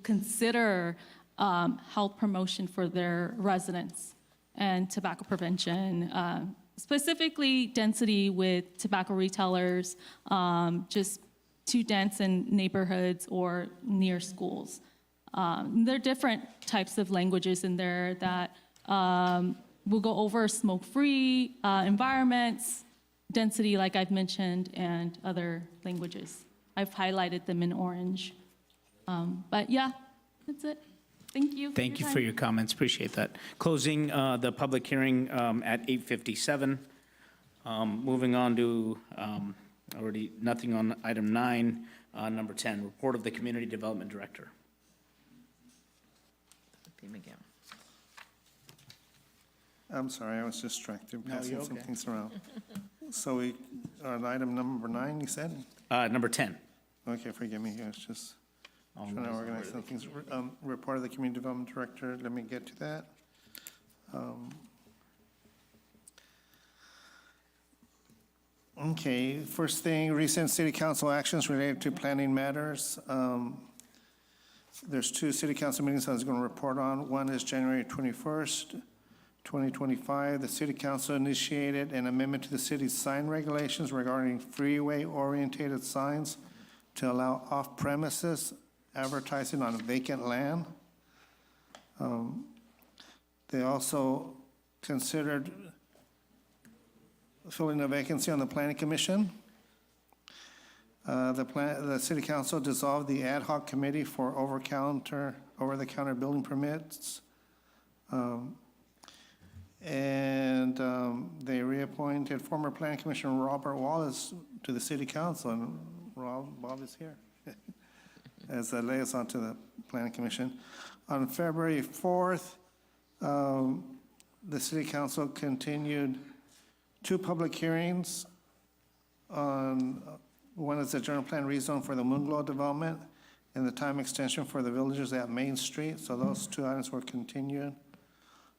consider health promotion for their residents and tobacco prevention, specifically density with tobacco retailers, just too dense in neighborhoods or near schools. There are different types of languages in there that will go over smoke-free environments, density, like I've mentioned, and other languages. I've highlighted them in orange. But yeah, that's it. Thank you. Thank you for your comments, appreciate that. Closing the public hearing at 8:57. Moving on to, already nothing on item 9, number 10, report of the Community Development Director. I'm sorry, I was distracted, No, passing you're some okay. things around. So we are on item number 9, you said? Number 10. Okay, forgive me, I was just trying to organize some things. Report of the Community Development Director, let me get to that. Okay, first thing, recent city council actions related to planning matters. There's 2 city council meetings I was going to report on. One is January 21st, 2025. The city council initiated an amendment to the city's sign regulations regarding freeway-oriented signs to allow off-premises advertising on vacant land. They also considered filling a vacancy on the planning commission. The city council dissolved the ad hoc committee for over-the-counter building permits. And they reappointed former planning commissioner Robert Wallace to the city council, and Bob is here as a liaison to the planning commission. On February 4th, the city council continued 2 public hearings on, one is the general plan rezone for the Moonglow development and the time extension for the villages at Main Street. So those 2 items were continued.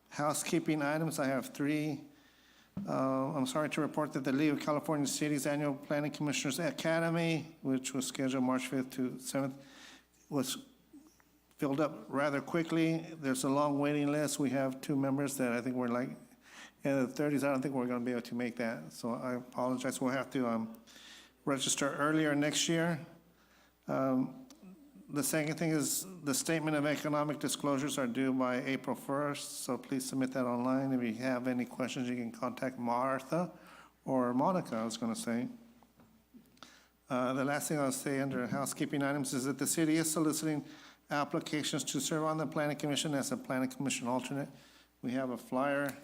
Housekeeping items, I have 3. I'm sorry to report that the League of California Cities Annual Planning Commissioners Academy, which was scheduled March 5th to 7th, was filled up rather quickly. There's a long waiting list. We have 2 members that I think were like in the 30s. I don't think we're going to be able to make that, so I apologize. We'll have to register earlier next year. The second thing is the statement of economic disclosures are due by April 1st, so please submit that online. If you have any questions, you can contact Martha or Monica, I was going to say. The last thing I'll say under housekeeping items is that the city is soliciting applications to serve on the Planning Commission as a Planning Commission alternate. We have a flyer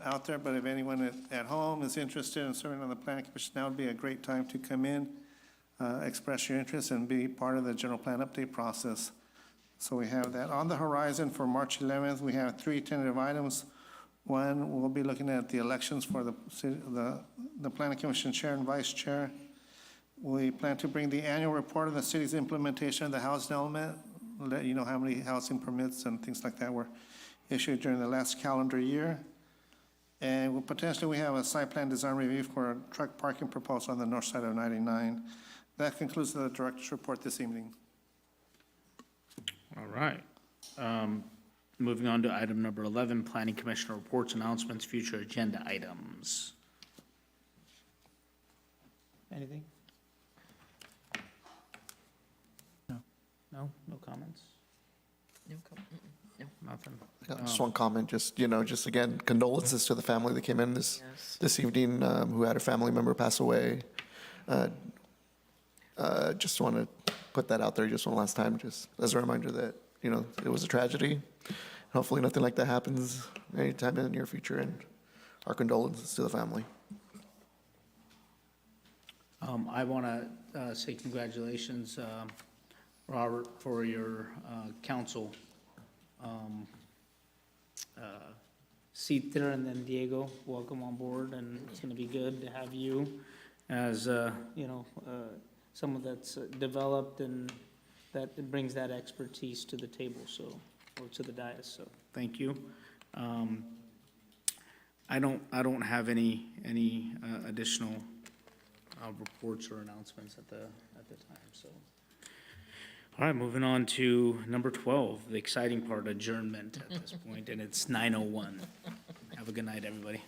out there, but if anyone at home is interested in serving on the Planning Commission, now would be a great time to come in, express your interest, and be part of the general plan update process. So we have that. On the horizon for March 11th, we have 3 tentative items. One, we'll be looking at the elections for the Planning Commission chair and vice chair. We plan to bring the annual report of the city's implementation of the housing element, let you know how many housing permits and things like that were issued during the last calendar year. And potentially we have a site plan design review for a truck parking proposal on the north side of 99. That concludes the director's report this evening. All right. Moving on to item number 11, Planning Commissioner reports, announcements, future agenda items. Anything? No comments? No, no. Nothing? Just one comment, just again, condolences to the family that came in this evening, who had a family member pass away. Just want to put that out there just one last time, just as a reminder that, it was a tragedy. Hopefully nothing like that happens anytime in the near future, and our condolences to the family. I want to say congratulations, Robert, for your council seat there, and then Diego, welcome on board, and it's going to be good to have you as, someone that's developed and that brings that expertise to the table, or to the dais, so thank you. I don't have any additional reports or announcements at the time, so. All right, moving on to number 12, the exciting part, adjournment at this point, and it's 9:01. Have a good night, everybody.